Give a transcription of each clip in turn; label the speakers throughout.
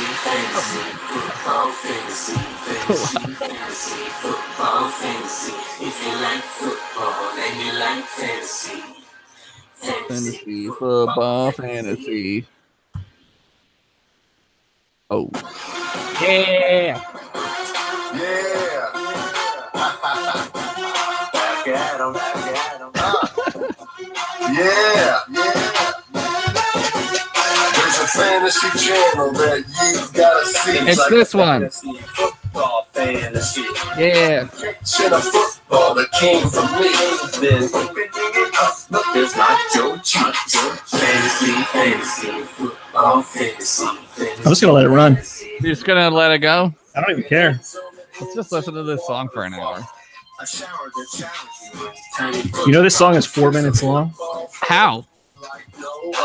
Speaker 1: fantasy, football fantasy, fantasy, football fantasy. If you like football and you like fantasy,
Speaker 2: fantasy, football fantasy. Oh.
Speaker 1: Yeah.
Speaker 3: Yeah.
Speaker 1: Back at 'em, back at 'em.
Speaker 3: Yeah. There's a fantasy channel that you've got to see.
Speaker 2: It's like this one.
Speaker 1: Fantasy, football fantasy.
Speaker 2: Yeah.
Speaker 3: Catching a football that came from me.
Speaker 1: Then opening it up, but there's not Joe Cheeks. Fantasy, football fantasy.
Speaker 4: I'm just gonna let it run.
Speaker 2: You're just gonna let it go?
Speaker 4: I don't even care.
Speaker 2: Let's just listen to this song for an hour.
Speaker 4: You know this song is 4 minutes long.
Speaker 2: How?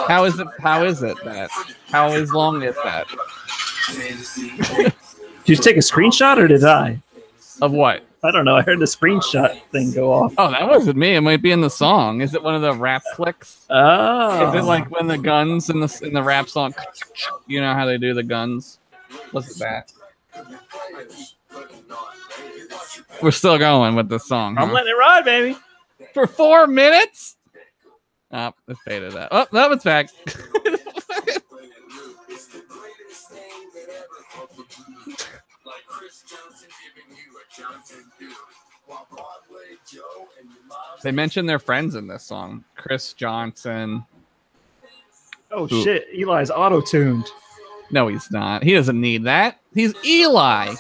Speaker 2: How is it that? How long is that?
Speaker 4: Did you take a screenshot or did I?
Speaker 2: Of what?
Speaker 4: I don't know. I heard the screenshot thing go off.
Speaker 2: Oh, that wasn't me. It might be in the song. Is it one of the rap clicks?
Speaker 4: Oh.
Speaker 2: Is it like when the guns in the rap song? You know how they do the guns? What's it that? We're still going with the song.
Speaker 4: I'm letting it ride, baby.
Speaker 2: For 4 minutes? Oh, it faded out. Oh, no, it's back. They mention their friends in this song. Chris Johnson.
Speaker 4: Oh, shit. Eli's auto-tuned.
Speaker 2: No, he's not. He doesn't need that. He's Eli.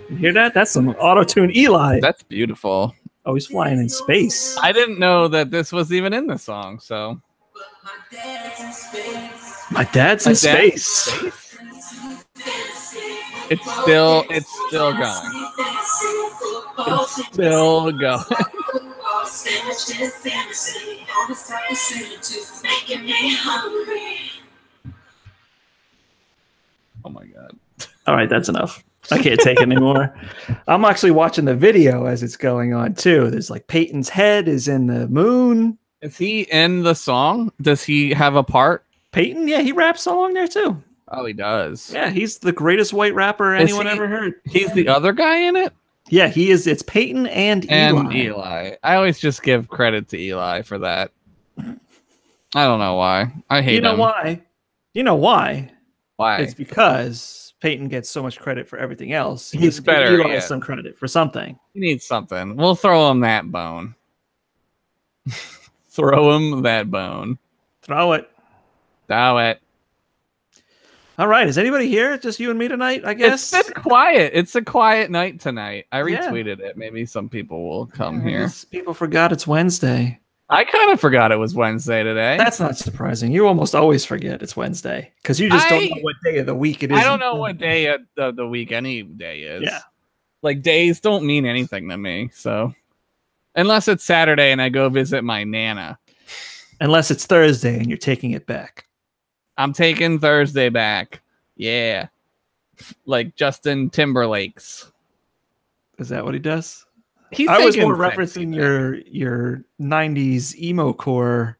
Speaker 4: You hear that? That's some auto-tune Eli.
Speaker 2: That's beautiful.
Speaker 4: Oh, he's flying in space.
Speaker 2: I didn't know that this was even in the song, so.
Speaker 4: My dad's in space.
Speaker 2: It's still going. It's still going. Oh my god.
Speaker 4: All right, that's enough. I can't take it anymore. I'm actually watching the video as it's going on too. There's like Peyton's head is in the moon.
Speaker 2: Is he in the song? Does he have a part?
Speaker 4: Peyton? Yeah, he raps along there too.
Speaker 2: Oh, he does.
Speaker 4: Yeah, he's the greatest white rapper anyone ever heard.
Speaker 2: He's the other guy in it?
Speaker 4: Yeah, he is. It's Peyton and
Speaker 2: Eli. I always just give credit to Eli for that. I don't know why. I hate him.
Speaker 4: Why? You know why?
Speaker 2: Why?
Speaker 4: It's because Peyton gets so much credit for everything else.
Speaker 2: He's better.
Speaker 4: Eli some credit for something.
Speaker 2: He needs something. We'll throw him that bone. Throw him that bone.
Speaker 4: Throw it.
Speaker 2: Throw it.
Speaker 4: All right. Is anybody here? Just you and me tonight, I guess?
Speaker 2: It's quiet. It's a quiet night tonight. I retweeted it. Maybe some people will come here.
Speaker 4: People forgot it's Wednesday.
Speaker 2: I kind of forgot it was Wednesday today.
Speaker 4: That's not surprising. You almost always forget it's Wednesday because you just don't know what day of the week it is.
Speaker 2: I don't know what day of the week any day is.
Speaker 4: Yeah.
Speaker 2: Like days don't mean anything to me. So unless it's Saturday and I go visit my Nana.
Speaker 4: Unless it's Thursday and you're taking it back.
Speaker 2: I'm taking Thursday back. Yeah. Like Justin Timberlake's.
Speaker 4: Is that what he does?
Speaker 2: I
Speaker 4: was more referencing your 90s emo core,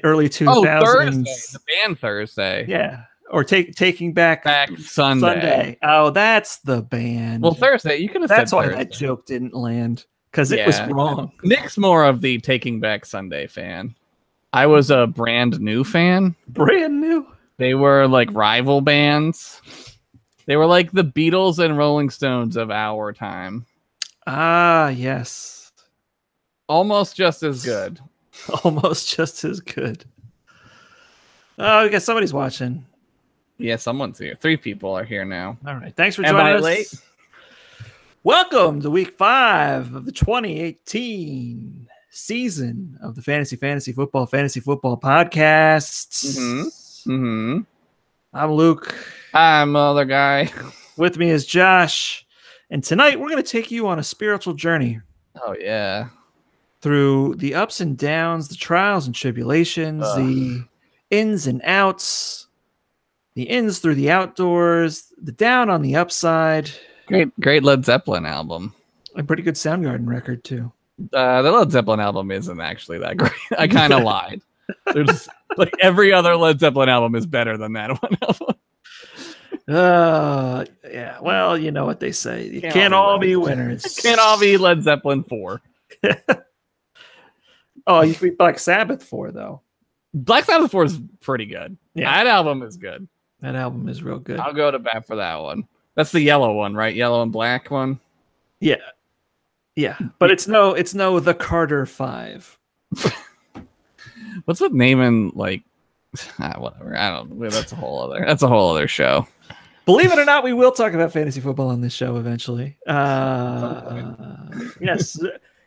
Speaker 4: early 2000s.
Speaker 2: Oh, Thursday, the band Thursday.
Speaker 4: Yeah. Or taking back
Speaker 2: Sunday.
Speaker 4: Oh, that's the band.
Speaker 2: Well, Thursday. You could have said
Speaker 4: That's why
Speaker 2: Thursday.
Speaker 4: that joke didn't land. Because it was wrong.
Speaker 2: Nick's more of the Taking Back Sunday fan. I was a Brand New fan.
Speaker 4: Brand New?
Speaker 2: They were like rival bands. They were like the Beatles and Rolling Stones of our time.
Speaker 4: Ah, yes.
Speaker 2: Almost just as good.
Speaker 4: Almost just as good. Oh, I guess somebody's watching.
Speaker 2: Yeah, someone's here. 3 people are here now.
Speaker 4: All right. Thanks for joining us. Late? Welcome to week 5 of the 2018 season of the Fantasy Football podcasts. I'm Luke.
Speaker 2: I'm other guy.
Speaker 4: With me is Josh. And tonight we're going to take you on a spiritual journey.
Speaker 2: Oh, yeah.
Speaker 4: Through the ups and downs, the trials and tribulations, the ins and outs, the ins through the outdoors, the down on the upside.
Speaker 2: Great Led Zeppelin album.
Speaker 4: A pretty good Soundgarden record, too.
Speaker 2: The Led Zeppelin album isn't actually that great. I kind of lied. There's like every other Led Zeppelin album is better than that one album.
Speaker 4: Yeah. Well, you know what they say. You
Speaker 2: Can't
Speaker 4: can't
Speaker 2: all
Speaker 4: all
Speaker 2: be
Speaker 4: be winners.
Speaker 2: Can't all be Led Zeppelin 4.
Speaker 4: Oh, you could be Black Sabbath 4, though.
Speaker 2: Black Sabbath 4 is pretty good.
Speaker 4: Yeah.
Speaker 2: That album is good.
Speaker 4: That album is real good.
Speaker 2: I'll go to bat for that one. That's the yellow one, right? Yellow and black one.
Speaker 4: Yeah. Yeah. But it's no The Carter 5.
Speaker 2: What's with naming like whatever? I don't know. That's a whole other show.
Speaker 4: Believe it or not, we will talk about fantasy football on this show eventually. Yes.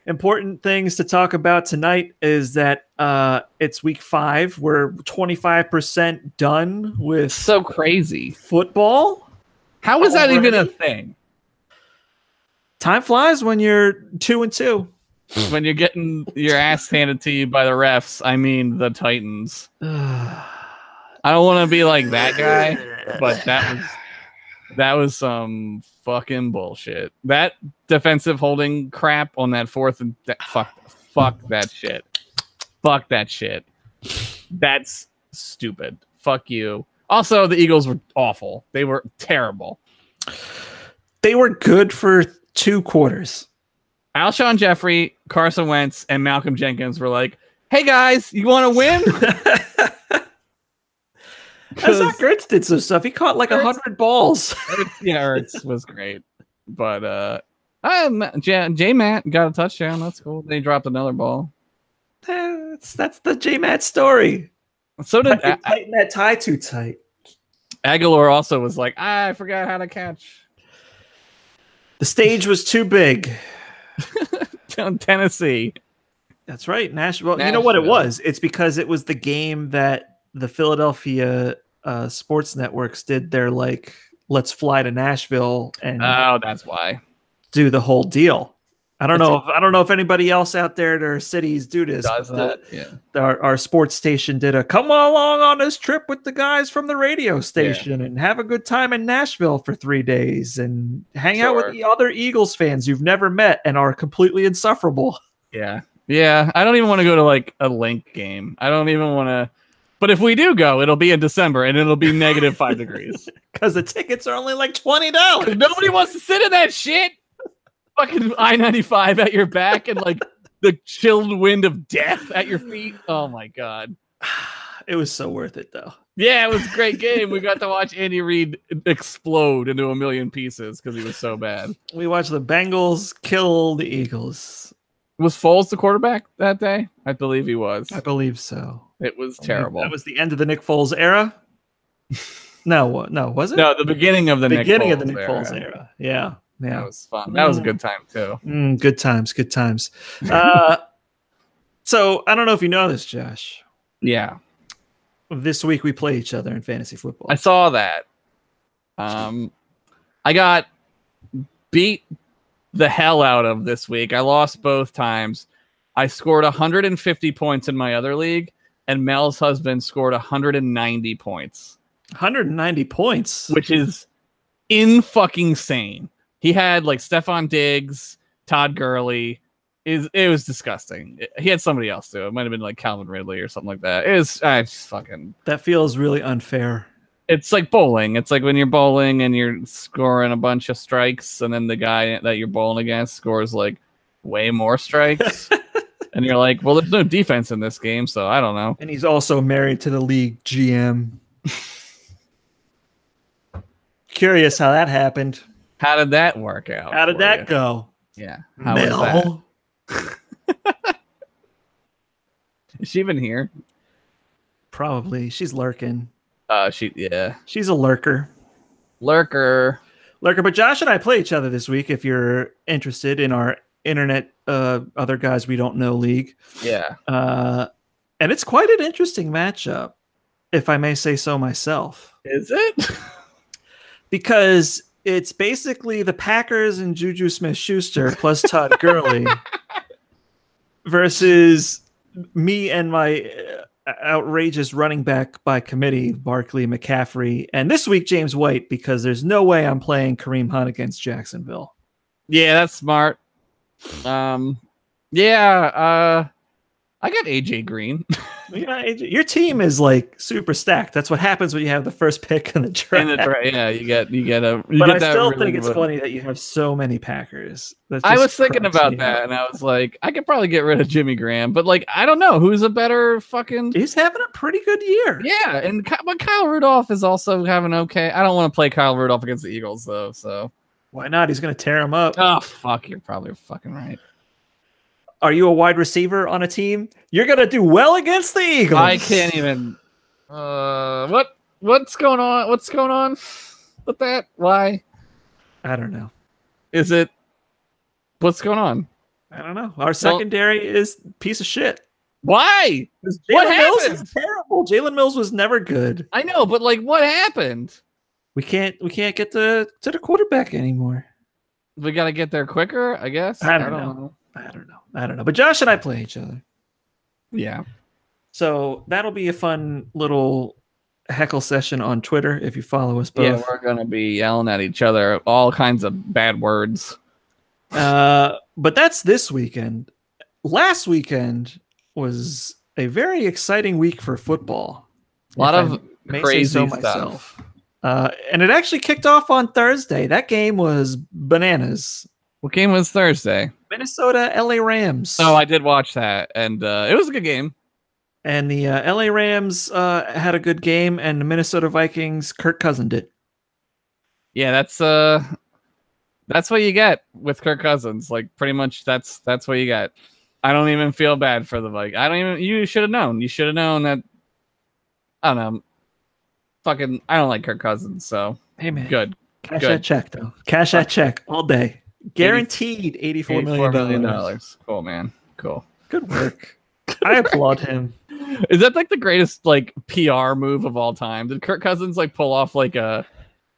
Speaker 4: Important things to talk about tonight is that it's week 5. We're 25% done with
Speaker 2: So crazy.
Speaker 4: football.
Speaker 2: How is that even a
Speaker 4: Already?
Speaker 2: thing?
Speaker 4: Time flies when you're 2-2.
Speaker 2: When you're getting your ass handed to you by the refs, I mean the Titans. I don't want to be like that guy, but that was some fucking bullshit. That defensive holding crap on that fourth and fuck that shit. Fuck that shit. That's stupid. Fuck you. Also, the Eagles were awful. They were terrible.
Speaker 4: They were good for 2 quarters.
Speaker 2: Alshon Jeffrey, Carson Wentz, and Malcolm Jenkins were like, "Hey guys, you want to win?"
Speaker 4: Zach Ertz did some stuff. He caught like 100 balls.
Speaker 2: Ertz was great, but J Matt got a touchdown. That's cool. They dropped another ball.
Speaker 4: That's the J Matt story.
Speaker 2: So did
Speaker 4: Tighten that tie too tight.
Speaker 2: Aguilar. Also was like, I forgot how to catch.
Speaker 4: The stage was too big.
Speaker 2: Down Tennessee.
Speaker 4: That's right, Nashville. You know what it was? It's because it was the game that the Philadelphia sports networks did their like, let's fly to Nashville and
Speaker 2: that's why.
Speaker 4: do the whole deal. I don't know if anybody else out there at our cities do this.
Speaker 2: Does that? Yeah.
Speaker 4: Our sports station did a come along on this trip with the guys from the radio station and have a good time in Nashville for 3 days and hang out with the other Eagles fans you've never met and are completely insufferable.
Speaker 2: Yeah. Yeah. I don't even want to go to like a Link game. I don't even want to. But if we do go, it'll be in December and it'll be negative 5 degrees.
Speaker 4: Because the tickets are only like $20.
Speaker 2: Nobody wants to sit in that shit. Fucking I-95 at your back and like the chilled wind of death at your feet. Oh my god.
Speaker 4: It was so worth it though.
Speaker 2: Yeah, it was a great game. We got to watch Andy Reid explode into a million pieces because he was so bad.
Speaker 4: We watched the Bengals kill the Eagles.
Speaker 2: Was Foles the quarterback that day? I believe he was.
Speaker 4: I believe so.
Speaker 2: It was terrible.
Speaker 4: That was the end of the Nick Foles era. No, was it?
Speaker 2: No, the beginning of the Nick
Speaker 4: Foles era. Yeah. Yeah,
Speaker 2: that was fun. That was a good time too.
Speaker 4: Good times. So I don't know if you know this, Josh.
Speaker 2: Yeah.
Speaker 4: This week we play each other in fantasy football.
Speaker 2: I saw that. I got beat the hell out of this week. I lost both times. I scored 150 points in my other league, and Mel's husband scored 190 points.
Speaker 4: 190 points,
Speaker 2: which is fucking sane. He had like Stephon Diggs, Todd Gurley. It was disgusting. He had somebody else too. It might have been like Calvin Ridley or something like that. It was just fucking.
Speaker 4: That feels really unfair.
Speaker 2: It's like bowling. It's like when you're bowling and you're scoring a bunch of strikes, and then the guy that you're bowling against scores like way more strikes, and you're like, "Well, there's no defense in this game, so I don't know."
Speaker 4: And he's also married to the league GM. Curious how that happened.
Speaker 2: How did that work out?
Speaker 4: How did that go?
Speaker 2: Yeah. How was that? Is she even here?
Speaker 4: Probably. She's lurking.
Speaker 2: She's
Speaker 4: a lurker.
Speaker 2: Lurker.
Speaker 4: But Josh and I play each other this week if you're interested in our internet other guys we don't know league.
Speaker 2: Yeah.
Speaker 4: And it's quite an interesting matchup, if I may say so myself.
Speaker 2: Is it?
Speaker 4: Because it's basically the Packers and Juju Smith-Schuster plus Todd Gurley versus me and my outrageous running back by committee, Barkley, McCaffrey, and this week James White, because there's no way I'm playing Kareem Hunt against Jacksonville.
Speaker 2: Yeah, that's smart. I I got AJ Green.
Speaker 4: Your team is like super stacked. That's what happens when you have the first pick in the draft.
Speaker 2: Yeah, you get
Speaker 4: But I
Speaker 2: that
Speaker 4: still
Speaker 2: really
Speaker 4: think it's
Speaker 2: good-
Speaker 4: funny that you have so many Packers.
Speaker 2: I was thinking about that, and I was like, I could probably get rid of Jimmy Graham, but like, I don't know who's a better fucking.
Speaker 4: He's having a pretty good year.
Speaker 2: Yeah, but Kyle Rudolph is also having okay. I don't want to play Kyle Rudolph against the Eagles though, so
Speaker 4: Why not? He's going to tear him up.
Speaker 2: oh fuck, you're probably fucking right.
Speaker 4: Are you a wide receiver on a team? You're going to do well against the Eagles.
Speaker 2: I can't even. What's going on? What's going on with that? Why
Speaker 4: I don't know.
Speaker 2: is it? What's going on?
Speaker 4: I don't know. Our secondary is piece of shit.
Speaker 2: Why?
Speaker 4: What
Speaker 2: What
Speaker 4: Mills
Speaker 2: happened?
Speaker 4: is terrible. Jalen Mills was never good.
Speaker 2: I know, but like, what happened?
Speaker 4: We can't get to the quarterback anymore.
Speaker 2: We got to get there quicker, I guess.
Speaker 4: I don't know. But Josh and I play each other.
Speaker 2: Yeah.
Speaker 4: So that'll be a fun little heckle session on Twitter if you follow us both.
Speaker 2: Yeah, we're gonna be yelling at each other, all kinds of bad words.
Speaker 4: But that's this weekend. Last weekend was a very exciting week for football.
Speaker 2: A lot
Speaker 4: if
Speaker 2: of
Speaker 4: I may say
Speaker 2: crazy
Speaker 4: so
Speaker 2: stuff.
Speaker 4: myself. And it actually kicked off on Thursday. That game was bananas.
Speaker 2: What game was Thursday?
Speaker 4: Minnesota LA Rams.
Speaker 2: Oh, I did watch that, and it was a good game.
Speaker 4: And the LA Rams had a good game, and the Minnesota Vikings, Kirk Cousins did.
Speaker 2: Yeah, that's what you get with Kirk Cousins. Like, pretty much that's what you got. I don't even feel bad for the Vikings. You should have known. You should have known that. I don't know. Fucking, I don't like Kirk Cousins, so
Speaker 4: Hey man,
Speaker 2: good.
Speaker 4: Cash
Speaker 2: Good.
Speaker 4: that check though. Cash that check all day. Guaranteed $84 million.
Speaker 2: Cool, man. Cool.
Speaker 4: Good work. I applaud him.
Speaker 2: Is that like the greatest like PR move of all time? Did Kirk Cousins like pull off like a?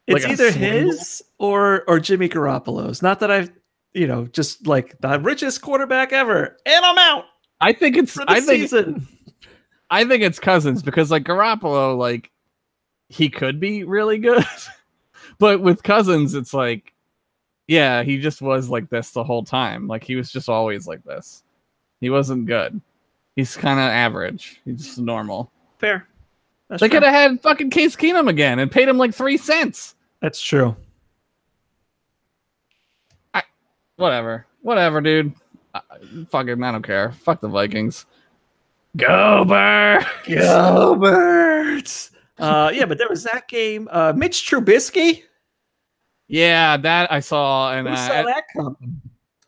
Speaker 4: It's
Speaker 2: like a
Speaker 4: either
Speaker 2: swindle?
Speaker 4: his or Jimmy Garoppolo's. Not that I've just like the richest quarterback ever, and I'm out
Speaker 2: I think it's.
Speaker 4: for the season.
Speaker 2: I think it's Cousins because like Garoppolo, like he could be really good, but with Cousins, it's like, yeah, he just was like this the whole time. Like he was just always like this. He wasn't good. He's kind of average. He's just normal.
Speaker 4: Fair. That's
Speaker 2: They
Speaker 4: fair.
Speaker 2: could have had fucking Case Keenum again and paid him like 3 cents.
Speaker 4: That's true.
Speaker 2: Whatever, dude. I don't care. Fuck the Vikings. Go Birds!
Speaker 4: Go Birds! Yeah, but there was that game. Mitch Trubisky.
Speaker 2: Yeah, that I saw, and
Speaker 4: Who saw that coming?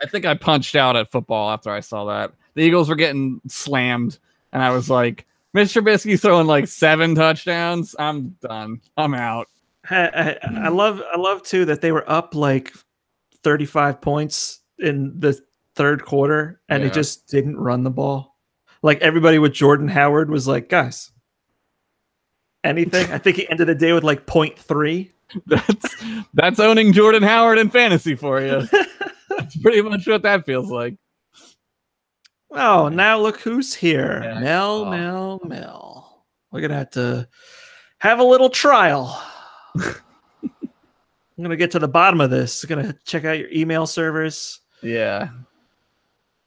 Speaker 2: I think I punched out at football after I saw that. The Eagles were getting slammed, and I was like, Mitch Trubisky throwing like 7 touchdowns. I'm done. I'm out.
Speaker 4: I love too that they were up like 35 points in the third quarter, and
Speaker 2: Yeah.
Speaker 4: they just didn't run the ball. Like everybody with Jordan Howard was like, guys, anything? I think he ended the day with like 0.3.
Speaker 2: That's owning Jordan Howard in fantasy for you. That's pretty much what that feels like.
Speaker 4: Oh, now look who's here.
Speaker 2: Yeah.
Speaker 4: Mel. We're gonna have to have a little trial. I'm gonna get to the bottom of this. Gonna check out your email servers.
Speaker 2: Yeah.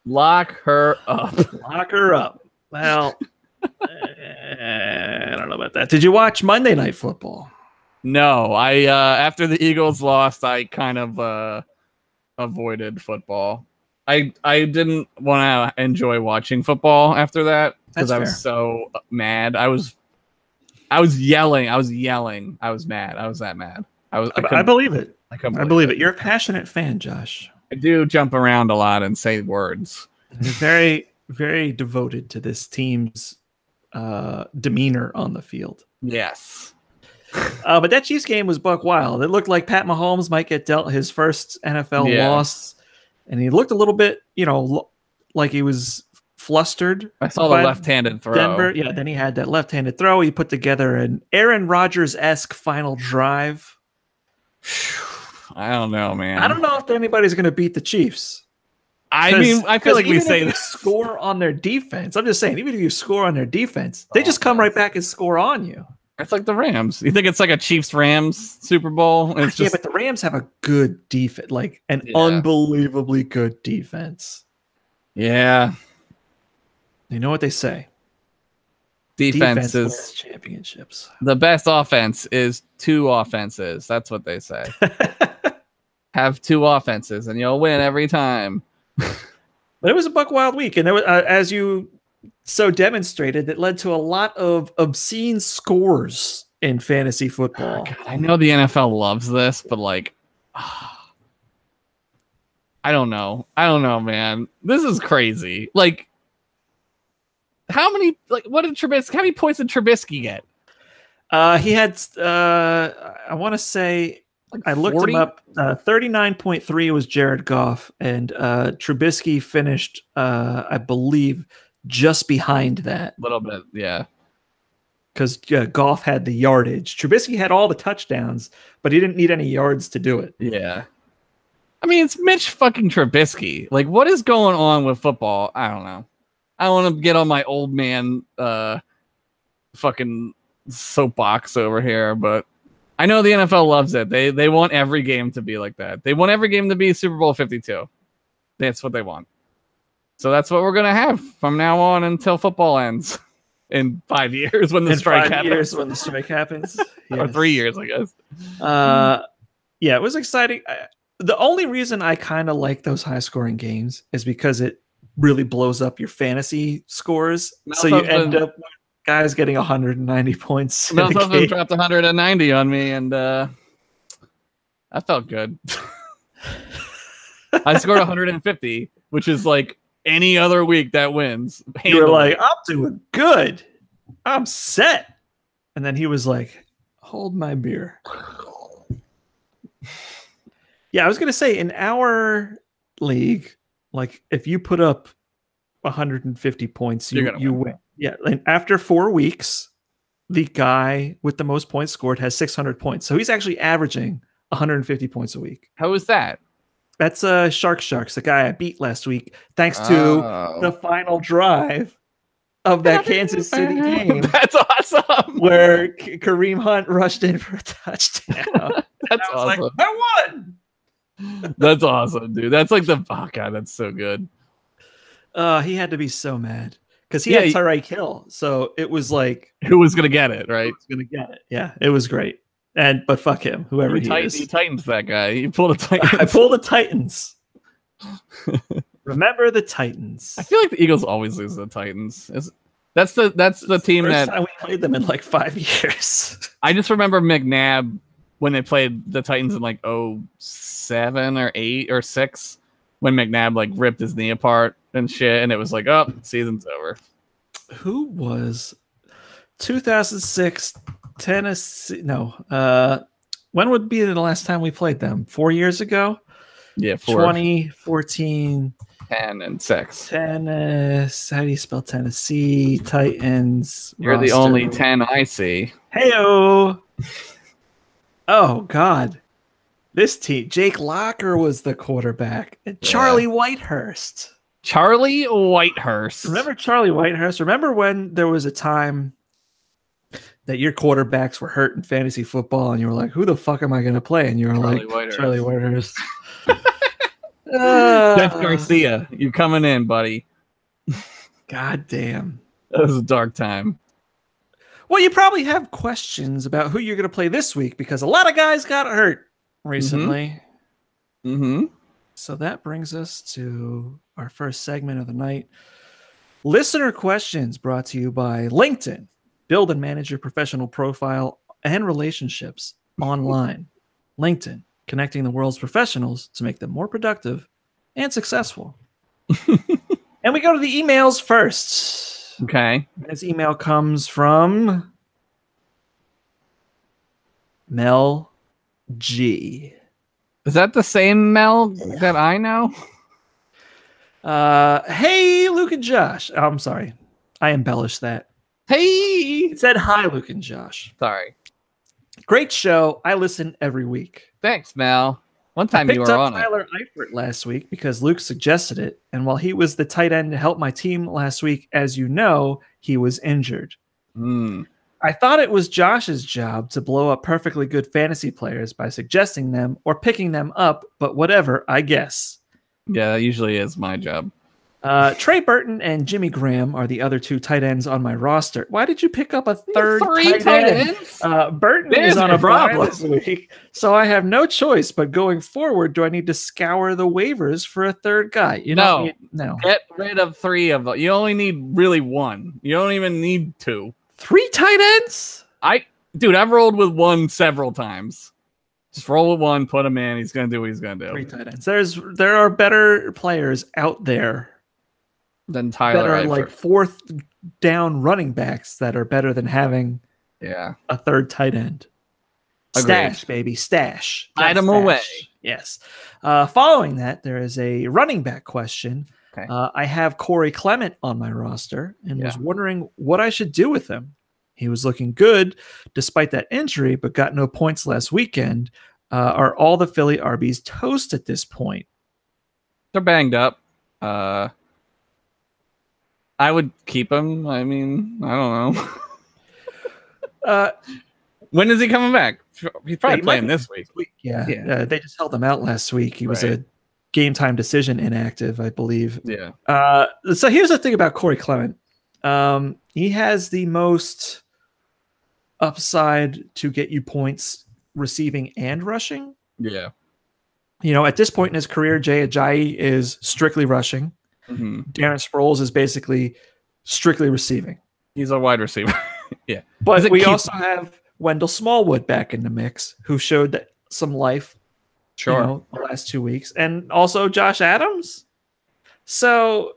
Speaker 2: Lock her up.
Speaker 4: Lock her up. Well, I don't know about that. Did you watch Monday Night Football?
Speaker 2: No, I after the Eagles lost, I kind of avoided football. I didn't want to enjoy watching football after that because
Speaker 4: That's
Speaker 2: I was
Speaker 4: fair.
Speaker 2: so mad. I was yelling. I was mad. I was that mad.
Speaker 4: I believe it.
Speaker 2: I couldn't
Speaker 4: I believe it. You're a passionate fan, Josh.
Speaker 2: I do jump around a lot and say words.
Speaker 4: You're very, very devoted to this team's demeanor on the field.
Speaker 2: Yes.
Speaker 4: But that Chiefs game was buck wild. It looked like Pat Mahomes might get dealt his first NFL
Speaker 2: Yeah.
Speaker 4: loss, and he looked a little bit, like he was flustered.
Speaker 2: I saw
Speaker 4: by
Speaker 2: the left-handed throw.
Speaker 4: Denver. Yeah, then he had that left-handed throw. He put together an Aaron Rodgers-esque final drive.
Speaker 2: I don't know, man.
Speaker 4: I don't know if anybody's going to beat the Chiefs.
Speaker 2: I mean, I feel like we
Speaker 4: even
Speaker 2: say
Speaker 4: if you
Speaker 2: this.
Speaker 4: score on their defense. I'm just saying, even if you score on their defense, they just come right back and score on you.
Speaker 2: It's like the Rams. You think it's like a Chiefs-Rams Super Bowl? It's
Speaker 4: Yeah,
Speaker 2: just
Speaker 4: but the Rams have a good defense, like an
Speaker 2: Yeah.
Speaker 4: unbelievably good defense.
Speaker 2: yeah.
Speaker 4: You know what they say?
Speaker 2: Defense
Speaker 4: wins
Speaker 2: is
Speaker 4: championships.
Speaker 2: the best offense is 2 offenses. That's what they say. Have 2 offenses and you'll win every time.
Speaker 4: But it was a buck wild week, and there was, as you so demonstrated, it led to a lot of obscene scores in fantasy football.
Speaker 2: God, I know the NFL loves this, but like, I don't know, man. This is crazy. Like, how many? Like, what did Trubisky? How many points did Trubisky get?
Speaker 4: He had, I want to say,
Speaker 2: Like
Speaker 4: I looked
Speaker 2: 40?
Speaker 4: him up. 39.3 was Jared Goff, and Trubisky finished, I believe, just behind that.
Speaker 2: A little bit, yeah.
Speaker 4: Because Goff had the yardage. Trubisky had all the touchdowns, but he didn't need any yards to do it.
Speaker 2: Yeah. I mean, it's Mitch fucking Trubisky. Like, what is going on with football? I don't know. I don't want to get on my old man fucking soapbox over here, but I know the NFL loves it. They want every game to be like that. They want every game to be Super Bowl 52. That's what they want. So that's what we're going to have from now on until football ends in 5 years when the strike happens.
Speaker 4: 5 years when the strike happens.
Speaker 2: Or 3 years, I guess.
Speaker 4: Yeah, it was exciting. The only reason I kind of like those high-scoring games is because it really blows up your fantasy scores. So you end up with guys getting 190 points.
Speaker 2: Mel's husband dropped 190 on me, and I felt good. I scored 150, which is like any other week that wins.
Speaker 4: You were like, I'm doing good. I'm set. And then he was like, hold my beer. Yeah, I was going to say, in our league, like, if you put up 150 points, you win. Yeah, and after 4 weeks, the guy with the most points scored has 600 points. So he's actually averaging 150 points a week.
Speaker 2: How is that?
Speaker 4: That's Sharks, the guy I beat last week, thanks to the final drive of that Kansas City game.
Speaker 2: That's awesome.
Speaker 4: Where Kareem Hunt rushed in for a touchdown.
Speaker 2: That's awesome.
Speaker 4: Like, I won.
Speaker 2: That's awesome, dude. That's like God, that's so good.
Speaker 4: He had to be so mad because he had Tyreek Hill. So it was like,
Speaker 2: who was gonna get it, right?
Speaker 4: Who was gonna get it? Yeah, it was great. But fuck him, whoever he is.
Speaker 2: He Titans that guy. You pulled a Titans.
Speaker 4: I pulled the Titans. Remember the Titans.
Speaker 2: I feel like the Eagles always lose to the Titans. That's the team
Speaker 4: First
Speaker 2: that
Speaker 4: time we played them in like 5 years.
Speaker 2: I just remember McNabb when they played the Titans in like 07 or 8 or 6 when McNabb like ripped his knee apart and shit, and it was like, oh, season's over.
Speaker 4: Who was 2006 Tennessee? No, when would be the last time we played them? 4 years ago.
Speaker 2: Yeah,
Speaker 4: 2014.
Speaker 2: 10 and 6.
Speaker 4: Tennis. How do you spell Tennessee? Titans.
Speaker 2: You're
Speaker 4: roster.
Speaker 2: the only 10 I see.
Speaker 4: Heyo. Oh God, this team. Jake Locker was the quarterback. And Charlie Whitehurst.
Speaker 2: Charlie Whitehurst.
Speaker 4: Remember Charlie Whitehurst? Remember when there was a time that your quarterbacks were hurt in fantasy football, and you were like, "Who the fuck am I going to play?" And you were like, "Charlie Whitehurst."
Speaker 2: Jeff Garcia, you coming in, buddy?
Speaker 4: God damn,
Speaker 2: that was a dark time.
Speaker 4: Well, you probably have questions about who you're going to play this week because a lot of guys got hurt recently.
Speaker 2: Mm-hmm.
Speaker 4: So that brings us to our first segment of the night. Listener questions brought to you by LinkedIn. Build and manage your professional profile and relationships online. LinkedIn, connecting the world's professionals to make them more productive and successful. And we go to the emails first.
Speaker 2: Okay.
Speaker 4: This email comes from Mel G.
Speaker 2: Is that the same Mel that I know?
Speaker 4: Hey, Luke and Josh. Oh, I'm sorry. I embellished that.
Speaker 2: Hey!
Speaker 4: It said, hi, Luke and Josh.
Speaker 2: Sorry.
Speaker 4: Great show. I listen every week.
Speaker 2: Thanks, Mel. One time you were on
Speaker 4: Tyler Eifert last week because Luke suggested it. And while he was the tight end to help my team last week, as you know, he was injured. I thought it was Josh's job to blow up perfectly good fantasy players by suggesting them or picking them up, but whatever, I guess.
Speaker 2: Yeah, that usually is my job.
Speaker 4: Trey Burton and Jimmy Graham are the other two tight ends on my roster. Why did you pick up a third tight end? Burton is on a bye this week, so I have no choice. But going forward, do I need to scour the waivers for a third guy?
Speaker 2: No.
Speaker 4: No.
Speaker 2: Get rid of 3 of them. You only need really 1. You don't even need 2.
Speaker 4: 3 tight ends?
Speaker 2: Dude, I've rolled with 1 several times. Just roll with 1, put him in. He's gonna do what he's gonna do.
Speaker 4: 3 tight ends. There are better players out there
Speaker 2: than Tyler.
Speaker 4: That are like 4th down running backs that are better than having a third tight end.
Speaker 2: Agreed.
Speaker 4: Stash, baby, stash.
Speaker 2: Hide them away.
Speaker 4: Yes. Following that, there is a running back question.
Speaker 2: Okay.
Speaker 4: I have Corey Clement on my roster and was wondering what I should do with him. He was looking good despite that injury, but got no points last weekend. Are all the Philly RBs toast at this point?
Speaker 2: They're banged up. I would keep him. I mean, I don't know. When is he coming back? He's probably playing this week.
Speaker 4: Yeah. They just held him out last week. He was a game time decision inactive, I believe.
Speaker 2: Yeah.
Speaker 4: So here's the thing about Corey Clement. He has the most upside to get you points receiving and rushing.
Speaker 2: Yeah.
Speaker 4: At this point in his career, Jay Ajayi is strictly rushing.
Speaker 2: Mm-hmm.
Speaker 4: Darren Sproles is basically strictly receiving.
Speaker 2: He's a wide receiver. Yeah.
Speaker 4: But we also have Wendell Smallwood back in the mix, who showed some life the last 2 weeks. And also Josh Adams. So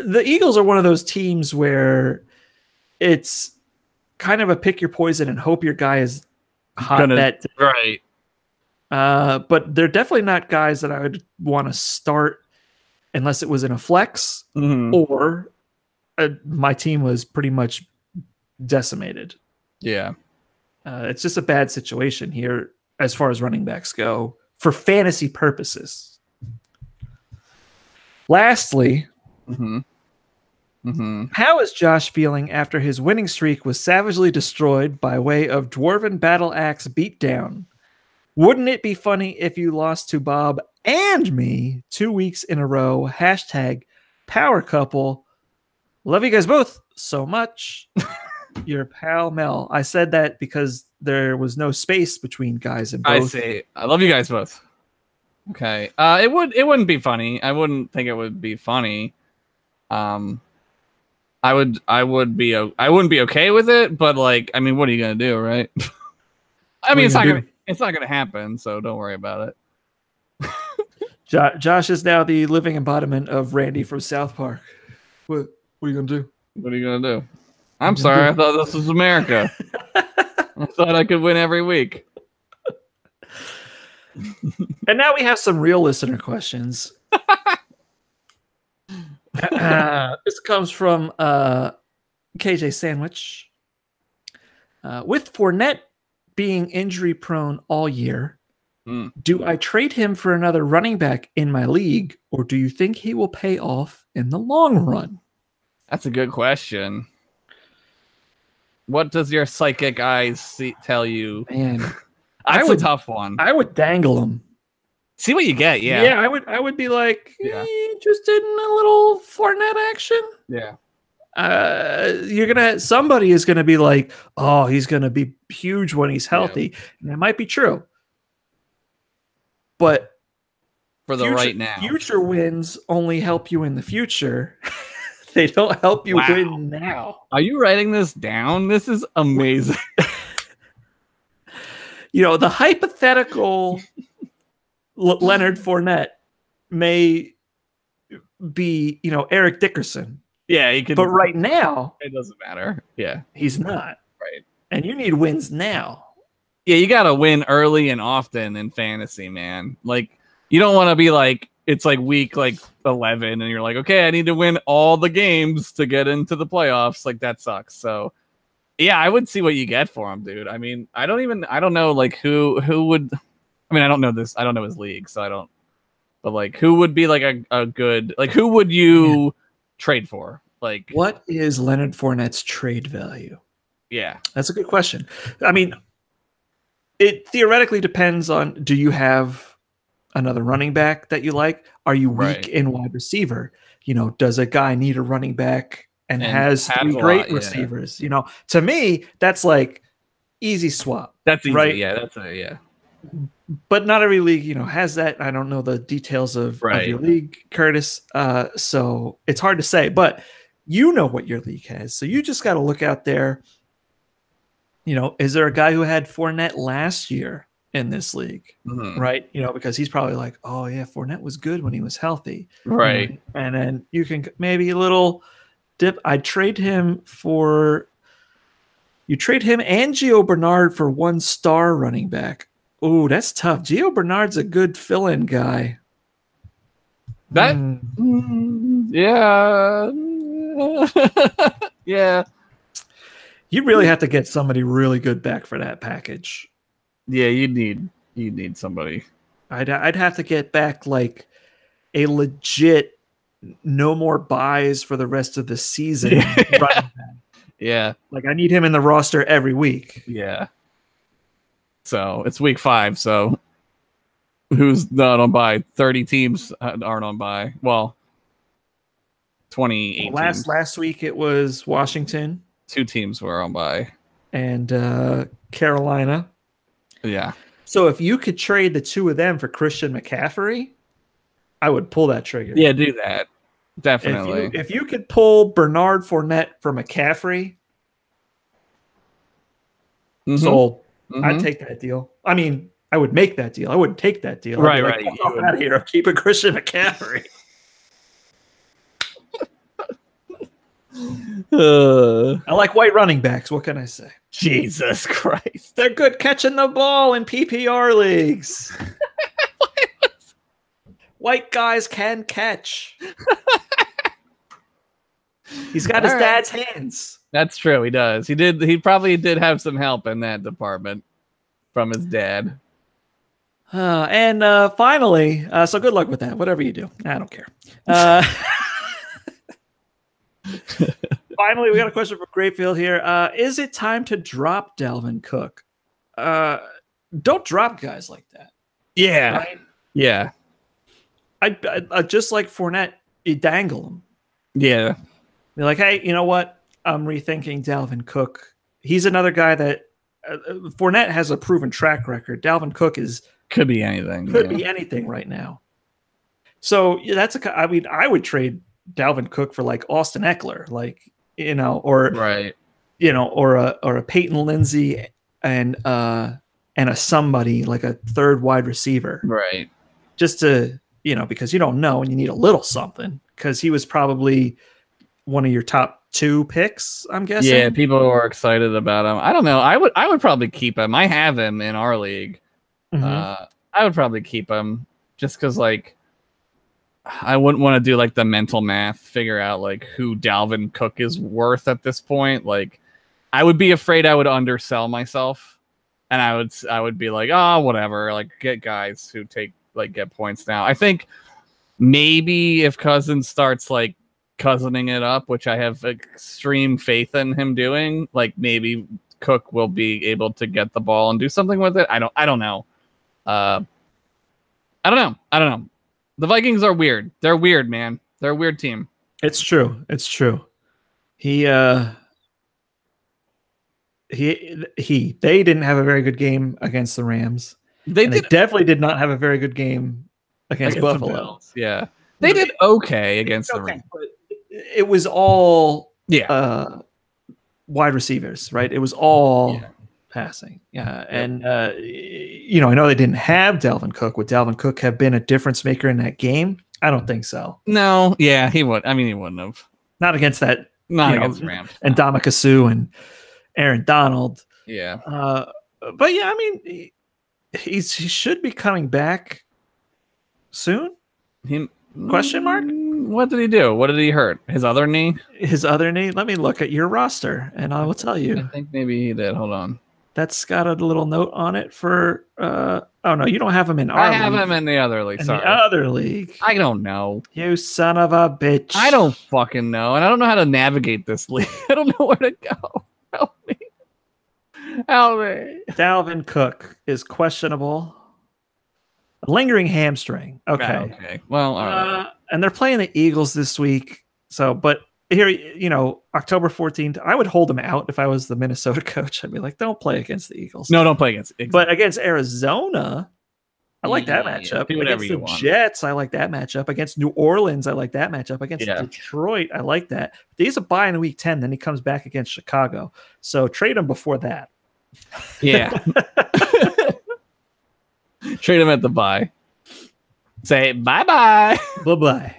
Speaker 4: the Eagles are one of those teams where it's kind of a pick your poison and hope your guy is hot bet.
Speaker 2: Right.
Speaker 4: But they're definitely not guys that I would want to start unless it was in a flex or my team was pretty much decimated.
Speaker 2: Yeah.
Speaker 4: It's just a bad situation here as far as running backs go for fantasy purposes. Lastly, how is Josh feeling after his winning streak was savagely destroyed by way of Dwarven Battle Axe beatdown? Wouldn't it be funny if you lost to Bob and me 2 weeks in a row? Hashtag power couple. Love you guys both so much. Your pal Mel. I said that because there was no space between guys and both.
Speaker 2: I see. I love you guys both. Okay. It wouldn't be funny. I wouldn't think it would be funny. I wouldn't be okay with it, but like, I mean, what are you gonna do, right? I mean, it's not gonna happen, so don't worry about it.
Speaker 4: Josh is now the living embodiment of Randy from South Park. What are you gonna do?
Speaker 2: What are you gonna do? I'm sorry, I thought this was America. I thought I could win every week.
Speaker 4: And now we have some real listener questions. This comes from KJ Sandwich. With Fournette being injury prone all year, do I trade him for another running back in my league, or do you think he will pay off in the long run?
Speaker 2: That's a good question. What does your psychic eyes tell you?
Speaker 4: Man,
Speaker 2: that's a tough one.
Speaker 4: I would dangle him.
Speaker 2: See what you get. Yeah.
Speaker 4: Yeah, I would be like, interested in a little Fournette action?
Speaker 2: Yeah.
Speaker 4: Somebody is gonna be like, oh, he's gonna be huge when he's healthy. Yeah. And that might be true. But
Speaker 2: for the right now,
Speaker 4: future wins only help you in the future. They don't help you win now.
Speaker 2: Are you writing this down? This is amazing.
Speaker 4: The hypothetical Leonard Fournette may be, Eric Dickerson.
Speaker 2: Yeah, he could.
Speaker 4: But right now,
Speaker 2: it doesn't matter. Yeah,
Speaker 4: he's not.
Speaker 2: Right.
Speaker 4: And you need wins now.
Speaker 2: Yeah, you got to win early and often in fantasy, man. Like, you don't want to be like, it's like week 11 and you're like, okay, I need to win all the games to get into the playoffs. Like, that sucks. So yeah, I would see what you get for him, dude. I mean, I don't know like who would, I mean, I don't know this. I don't know his league, so I don't, but like who would be like a good, like who would you trade for? Like,
Speaker 4: what is Leonard Fournette's trade value?
Speaker 2: Yeah,
Speaker 4: that's a good question. I mean, it theoretically depends on, do you have another running back that you like? Are you weak in wide receiver? does a guy need a running back and has
Speaker 2: has
Speaker 4: three
Speaker 2: a
Speaker 4: great
Speaker 2: lot, yeah.
Speaker 4: receivers? To me, that's like easy swap.
Speaker 2: That's easy.
Speaker 4: Right?
Speaker 2: Yeah, that's yeah.
Speaker 4: But not every league, has that. I don't know the details of your league, Curtis. So it's hard to say, but you know what your league has. So you just got to look out there. Is there a guy who had Fournette last year in this league?
Speaker 2: Mm-hmm.
Speaker 4: Right. Because he's probably like, oh yeah, Fournette was good when he was healthy.
Speaker 2: Right.
Speaker 4: And then you can maybe a little dip. I'd trade him and Gio Bernard for 1-star running back. Oh, that's tough. Gio Bernard's a good fill-in guy.
Speaker 2: Yeah. Yeah.
Speaker 4: You really have to get somebody really good back for that package.
Speaker 2: Yeah, you need somebody.
Speaker 4: I'd have to get back like a legit no more buys for the rest of the season. running back.
Speaker 2: Yeah.
Speaker 4: Like I need him in the roster every week.
Speaker 2: Yeah. So it's week 5. So who's not on bye? 30 teams aren't on bye. Well, 28.
Speaker 4: Last week it was Washington.
Speaker 2: 2 teams were on bye.
Speaker 4: And Carolina.
Speaker 2: Yeah.
Speaker 4: So if you could trade the 2 of them for Christian McCaffrey, I would pull that trigger.
Speaker 2: Yeah, do that. Definitely.
Speaker 4: If you could pull Bernard Fournette for McCaffrey, sold. I'd take that deal. I mean, I would make that deal. I wouldn't take that deal.
Speaker 2: Right,
Speaker 4: I'd be like, out of here. Keep a Christian McCaffrey. I like white running backs. What can I say?
Speaker 2: Jesus Christ.
Speaker 4: They're good catching the ball in PPR leagues. White guys can catch. He's got his dad's hands. That's
Speaker 2: true. He does. He probably did have some help in that department from his dad.
Speaker 4: And finally, so good luck with that. Whatever you do, I don't care. Finally, we got a question from Greatfield here. Is it time to drop Dalvin Cook? Don't drop guys like that.
Speaker 2: Yeah.
Speaker 4: Right?
Speaker 2: Yeah.
Speaker 4: I just like Fournette, you dangle him.
Speaker 2: Yeah.
Speaker 4: Be like, hey, you know what? I'm rethinking Dalvin Cook. He's another guy that Fournette has a proven track record. Dalvin Cook
Speaker 2: could be anything.
Speaker 4: Could be anything right now. So that's I would trade Dalvin Cook for like Austin Eckler, or
Speaker 2: right,
Speaker 4: or a Peyton Lindsay and a somebody like a third wide receiver,
Speaker 2: right?
Speaker 4: Just to because you don't know and you need a little something because he was probably one of your top 2 picks, I'm guessing.
Speaker 2: Yeah, people were excited about him. I don't know. I would probably keep him. I have him in our league. I would probably keep him just because I wouldn't want to do the mental math, figure out who Dalvin Cook is worth at this point. I would be afraid I would undersell myself, and I would be like, oh, whatever. Get guys who get points now. I think maybe if Cousins starts cousining it up, which I have extreme faith in him doing, maybe Cook will be able to get the ball and do something with it. I don't know. I don't know. The Vikings are weird. They're weird, man. They're a weird team.
Speaker 4: It's true. They didn't have a very good game against the Rams. They definitely did not have a very good game against Buffalo.
Speaker 2: Yeah. They did okay against the Rams.
Speaker 4: It was all wide receivers, right? It was all passing. Yeah. And, I know they didn't have Dalvin Cook. Would Dalvin Cook have been a difference maker in that game? I don't think so.
Speaker 2: No. Yeah, he would. I mean, he wouldn't have.
Speaker 4: Not against that.
Speaker 2: Not against Rams.
Speaker 4: And Ndamukong Suh and Aaron Donald.
Speaker 2: Yeah.
Speaker 4: But yeah, I mean, he should be coming back soon. Question mark?
Speaker 2: What did he do? What did he hurt? His other knee?
Speaker 4: His other knee? Let me look at your roster and I will tell you.
Speaker 2: I think maybe he did. Hold on.
Speaker 4: That's got a little note on it for oh no, you don't have him in our
Speaker 2: league. I have him in the other league. Sorry.
Speaker 4: The other league.
Speaker 2: I don't know.
Speaker 4: You son of a bitch.
Speaker 2: I don't fucking know. And I don't know how to navigate this league. I don't know where to go. Help me.
Speaker 4: Dalvin Cook is questionable. Lingering hamstring. Okay.
Speaker 2: Okay. Well, all right.
Speaker 4: And they're playing the Eagles this week. So, but here, October 14th, I would hold them out if I was the Minnesota coach. I'd be like, don't play against the Eagles.
Speaker 2: No, don't play against.
Speaker 4: But against Arizona, I like that matchup.
Speaker 2: Do whatever
Speaker 4: Against
Speaker 2: you
Speaker 4: the
Speaker 2: want.
Speaker 4: Jets, I like that matchup. Against New Orleans, I like that matchup. Against Detroit, I like that. He's a bye in week 10, then he comes back against Chicago. So trade him before that.
Speaker 2: Yeah. Trade him at the bye. Say bye-bye.
Speaker 4: Bye-bye.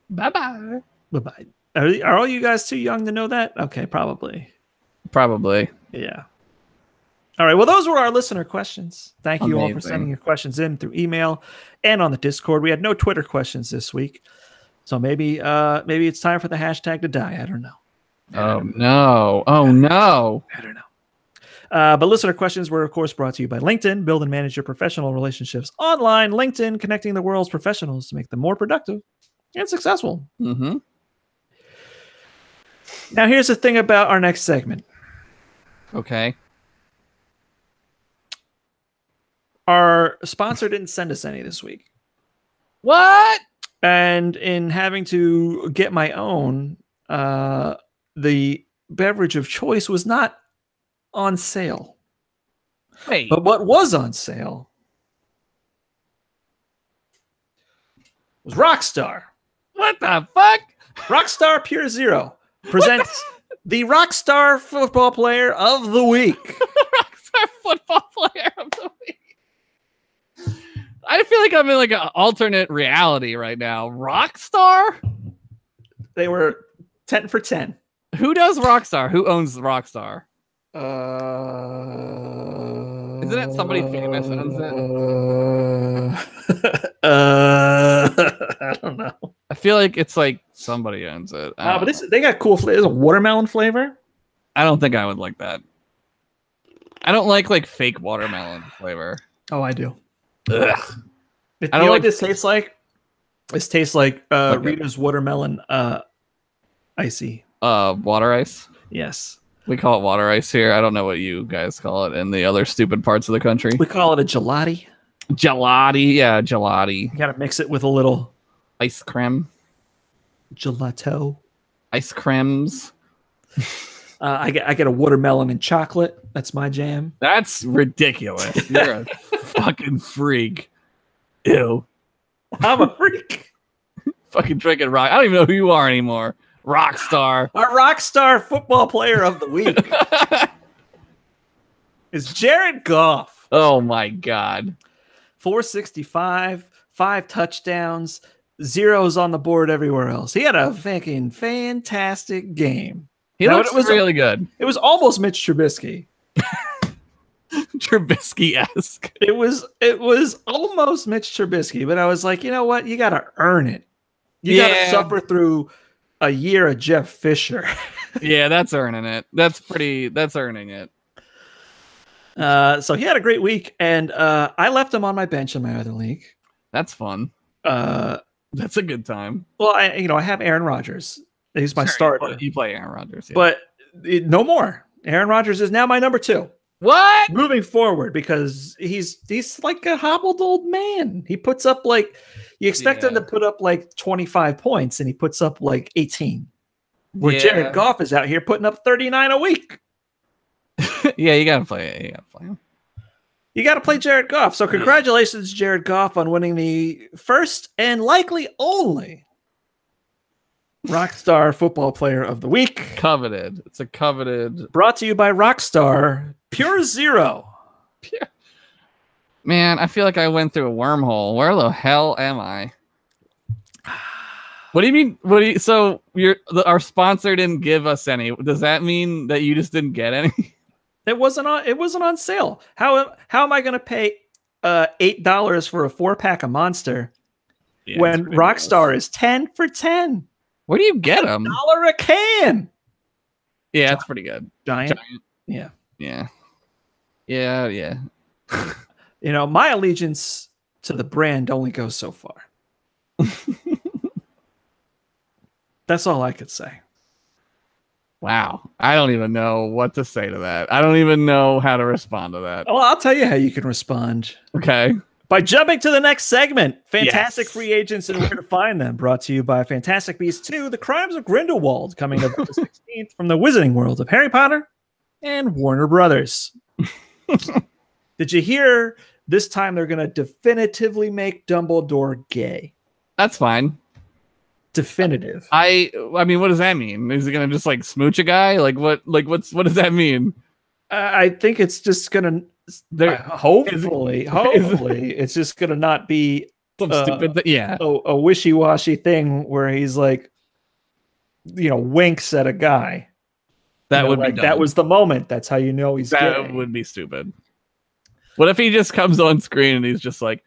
Speaker 2: Bye-bye.
Speaker 4: Bye-bye. Are all you guys too young to know that? Okay, probably.
Speaker 2: Probably.
Speaker 4: Yeah. All right. Well, those were our listener questions. Thank you all for
Speaker 2: Amazing.
Speaker 4: sending your questions in through email and on the Discord. We had no Twitter questions this week, so maybe it's time for the hashtag to die. I don't know.
Speaker 2: Oh no! Oh no!
Speaker 4: I don't know. But listener questions were, of course, brought to you by LinkedIn. Build and manage your professional relationships online. LinkedIn, connecting the world's professionals to make them more productive and successful.
Speaker 2: Mm-hmm.
Speaker 4: Now, here's the thing about our next segment.
Speaker 2: Okay.
Speaker 4: Our sponsor didn't send us any this week.
Speaker 2: What?
Speaker 4: And in having to get my own, the beverage of choice was not on sale.
Speaker 2: Wait.
Speaker 4: But what was on sale was Rockstar.
Speaker 2: What the fuck?
Speaker 4: Rockstar Pure Zero presents the Rockstar Football Player of the Week.
Speaker 2: Rockstar Football Player of the Week. I feel like I'm in like an alternate reality right now. Rockstar?
Speaker 4: They were 10 for 10.
Speaker 2: Who does Rockstar? Who owns Rockstar? Isn't it somebody famous owns it?
Speaker 4: I don't know.
Speaker 2: I feel like it's like somebody owns it.
Speaker 4: But they got cool flavor. There's a watermelon flavor.
Speaker 2: I don't think I would like that. I don't like fake watermelon flavor.
Speaker 4: Oh, I do.
Speaker 2: Ugh.
Speaker 4: You
Speaker 2: I
Speaker 4: know
Speaker 2: don't
Speaker 4: what
Speaker 2: like
Speaker 4: this tastes like? This tastes like
Speaker 2: Okay.
Speaker 4: Rita's watermelon icy.
Speaker 2: Water ice.
Speaker 4: Yes.
Speaker 2: We call it water ice here. I don't know what you guys call it in the other stupid parts of the country.
Speaker 4: We call it a gelati.
Speaker 2: Gelati, yeah, gelati.
Speaker 4: You got to mix it with a little
Speaker 2: Ice cream.
Speaker 4: gelato.
Speaker 2: Ice creams.
Speaker 4: I get a watermelon and chocolate. That's my jam.
Speaker 2: That's ridiculous. You're a fucking freak. Ew.
Speaker 4: I'm a freak.
Speaker 2: Fucking drinking rock. I don't even know who you are anymore. Rockstar.
Speaker 4: Our Rockstar Football Player of the Week is Jared Goff.
Speaker 2: Oh my god.
Speaker 4: 465, 5 touchdowns, zeros on the board everywhere else. He had a fucking fantastic game.
Speaker 2: He
Speaker 4: Now,
Speaker 2: looks really good.
Speaker 4: It was almost Mitch Trubisky.
Speaker 2: Trubisky-esque.
Speaker 4: It was almost Mitch Trubisky, but I was like, you know what? You got to earn it. You got to suffer through a year of Jeff Fisher.
Speaker 2: Yeah, that's earning it. That's earning it.
Speaker 4: So he had a great week, and I left him on my bench in my other league.
Speaker 2: That's fun. That's a good time.
Speaker 4: Well, I have Aaron Rodgers. He's my starter.
Speaker 2: You play Aaron Rodgers, yeah.
Speaker 4: But no more. Aaron Rodgers is now my number 2.
Speaker 2: What?
Speaker 4: Moving forward, because he's like a hobbled old man. He puts up you expect him to put up 25 points, and he puts up 18. Where Jared Goff is out here putting up 39 a week.
Speaker 2: Yeah, you gotta play it. You gotta play him.
Speaker 4: You got to play Jared Goff. So congratulations, Jared Goff, on winning the first and likely only Rockstar Football Player of the Week.
Speaker 2: Coveted. It's a coveted.
Speaker 4: Brought to you by Rockstar Pure Zero.
Speaker 2: Man, I feel like I went through a wormhole. Where the hell am I? What do you mean? So our sponsor didn't give us any. Does that mean that you just didn't get any?
Speaker 4: It wasn't on sale. How am I going to pay $8 for a 4-pack of Monster when Rockstar is 10 for 10?
Speaker 2: Where do you get them?
Speaker 4: $1 a can.
Speaker 2: Yeah, that's pretty good.
Speaker 4: Giant. Yeah. My allegiance to the brand only goes so far. That's all I could say.
Speaker 2: Wow. I don't even know what to say to that. I don't even know how to respond to that.
Speaker 4: Well, I'll tell you how you can respond.
Speaker 2: Okay.
Speaker 4: By jumping to the next segment, Fantastic
Speaker 2: Yes.
Speaker 4: Free Agents and Where to Find Them, brought to you by Fantastic Beasts 2, The Crimes of Grindelwald, coming November 16th from the Wizarding World of Harry Potter and Warner Brothers. Did you hear this time they're going to definitively make Dumbledore gay?
Speaker 2: That's fine.
Speaker 4: Definitive.
Speaker 2: I mean, what does that mean? Is he gonna just like smooch a guy? What does that mean?
Speaker 4: I think it's just going to, hopefully, it's just going to not be
Speaker 2: Some stupid
Speaker 4: a wishy-washy thing where he's like, winks at a guy.
Speaker 2: That would
Speaker 4: like
Speaker 2: be dumb.
Speaker 4: that was the moment. That's how you know he's
Speaker 2: That
Speaker 4: gay.
Speaker 2: would be stupid. What if he just comes on screen and he's just like,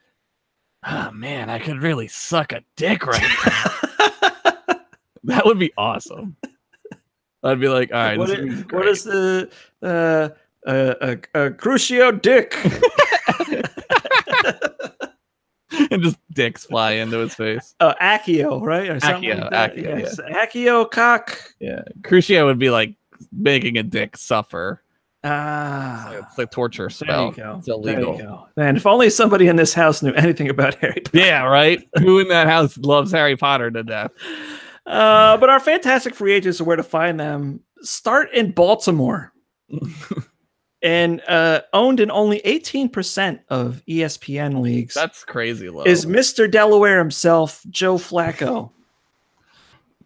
Speaker 2: oh man, I could really suck a dick right now. That would be awesome. I'd be like, all right,
Speaker 4: What
Speaker 2: this
Speaker 4: is the Crucio dick?
Speaker 2: and just dicks fly into his face.
Speaker 4: Accio, right? Or something like that.
Speaker 2: Accio,
Speaker 4: Yes. Accio cock.
Speaker 2: Yeah, Crucio would be like making a dick suffer.
Speaker 4: Ah,
Speaker 2: It's like torture
Speaker 4: there
Speaker 2: spell.
Speaker 4: you go.
Speaker 2: It's illegal.
Speaker 4: There you go. Man, if only somebody in this house knew anything about Harry Potter.
Speaker 2: Yeah, right. Who in that house loves Harry Potter to death?
Speaker 4: But our Fantastic Free Agents and Where to Find Them start in Baltimore. And owned in only 18% of ESPN leagues.
Speaker 2: That's crazy low.
Speaker 4: Is Mr. Delaware himself, Joe Flacco.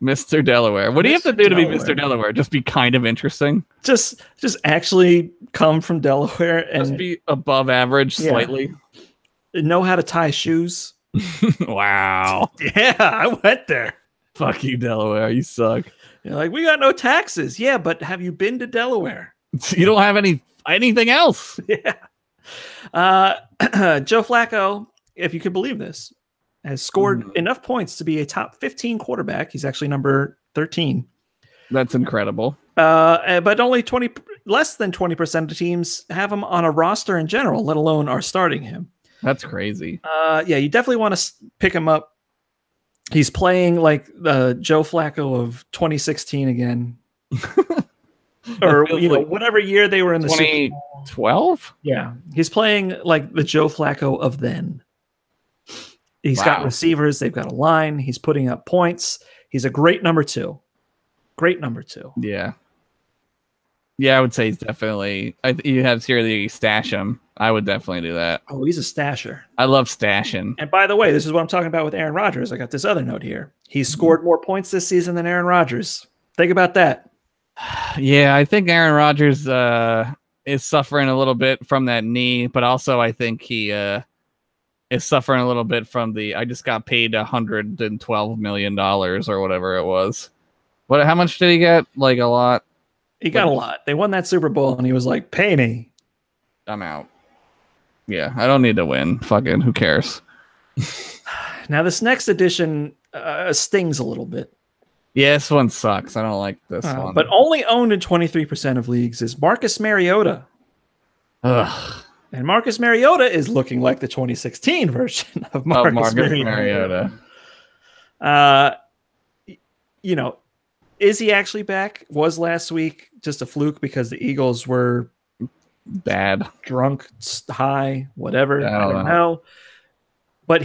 Speaker 2: Mr. Delaware. What do you have to
Speaker 4: Mr.
Speaker 2: do to be
Speaker 4: Delaware.
Speaker 2: Mr. Delaware? Just be kind of interesting.
Speaker 4: Just actually come from Delaware
Speaker 2: Just
Speaker 4: and
Speaker 2: be above average
Speaker 4: Yeah.
Speaker 2: slightly.
Speaker 4: know how to tie shoes.
Speaker 2: Wow.
Speaker 4: Yeah, I went there.
Speaker 2: Fuck you, Delaware. You suck.
Speaker 4: You're like, we got no taxes. Yeah, but have you been to Delaware?
Speaker 2: You don't have anything else.
Speaker 4: Yeah. Joe Flacco, if you could believe this, has scored enough points to be a top 15 quarterback. He's actually number 13.
Speaker 2: That's incredible.
Speaker 4: But only less than 20% of teams have him on a roster in general, let alone are starting him.
Speaker 2: That's crazy.
Speaker 4: Yeah, you definitely want to pick him up. He's playing like Joe Flacco of 2016 again. Or
Speaker 2: feels like
Speaker 4: whatever year they were in the Super Bowl.
Speaker 2: 2012?
Speaker 4: Yeah, he's playing like the Joe Flacco of then. He's got
Speaker 2: Wow.
Speaker 4: receivers. They've got a line. He's putting up points. He's a great number two. Great number two.
Speaker 2: Yeah. Yeah, I would say he's definitely. You have here that you stash him. I would definitely do that.
Speaker 4: Oh, he's a stasher.
Speaker 2: I love stashing.
Speaker 4: And by the way, this is what I'm talking about with Aaron Rodgers. I got this other note here. He's scored more points this season than Aaron Rodgers. Think about that.
Speaker 2: Yeah, I think Aaron Rodgers is suffering a little bit from that knee, but also I think he is suffering a little bit from I just got paid $112 million or whatever it was. How much did he get? Like a lot?
Speaker 4: He got a lot. They won that Super Bowl, and he was like, pay me.
Speaker 2: I'm out. Yeah, I don't need to win. Fucking who cares?
Speaker 4: Now, this next edition stings a little bit.
Speaker 2: Yeah, this one sucks. I don't like this one.
Speaker 4: But only owned in 23% of leagues is Marcus Mariota.
Speaker 2: Ugh.
Speaker 4: And Marcus Mariota is looking like the 2016 version of Marcus Mariota. Is he actually back? Was last week just a fluke because the Eagles were
Speaker 2: Bad.
Speaker 4: drunk, high, whatever?
Speaker 2: I
Speaker 4: I
Speaker 2: don't
Speaker 4: don't know. But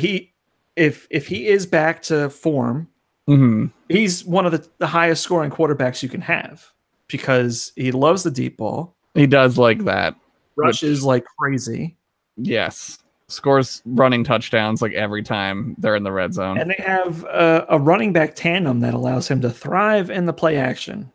Speaker 4: if he is back to form, he's one of the highest scoring quarterbacks you can have because he loves the deep ball.
Speaker 2: He does like that.
Speaker 4: Rushes like crazy.
Speaker 2: Yes. Scores running touchdowns like every time they're in the red zone.
Speaker 4: And they have a running back tandem that allows him to thrive in the play action.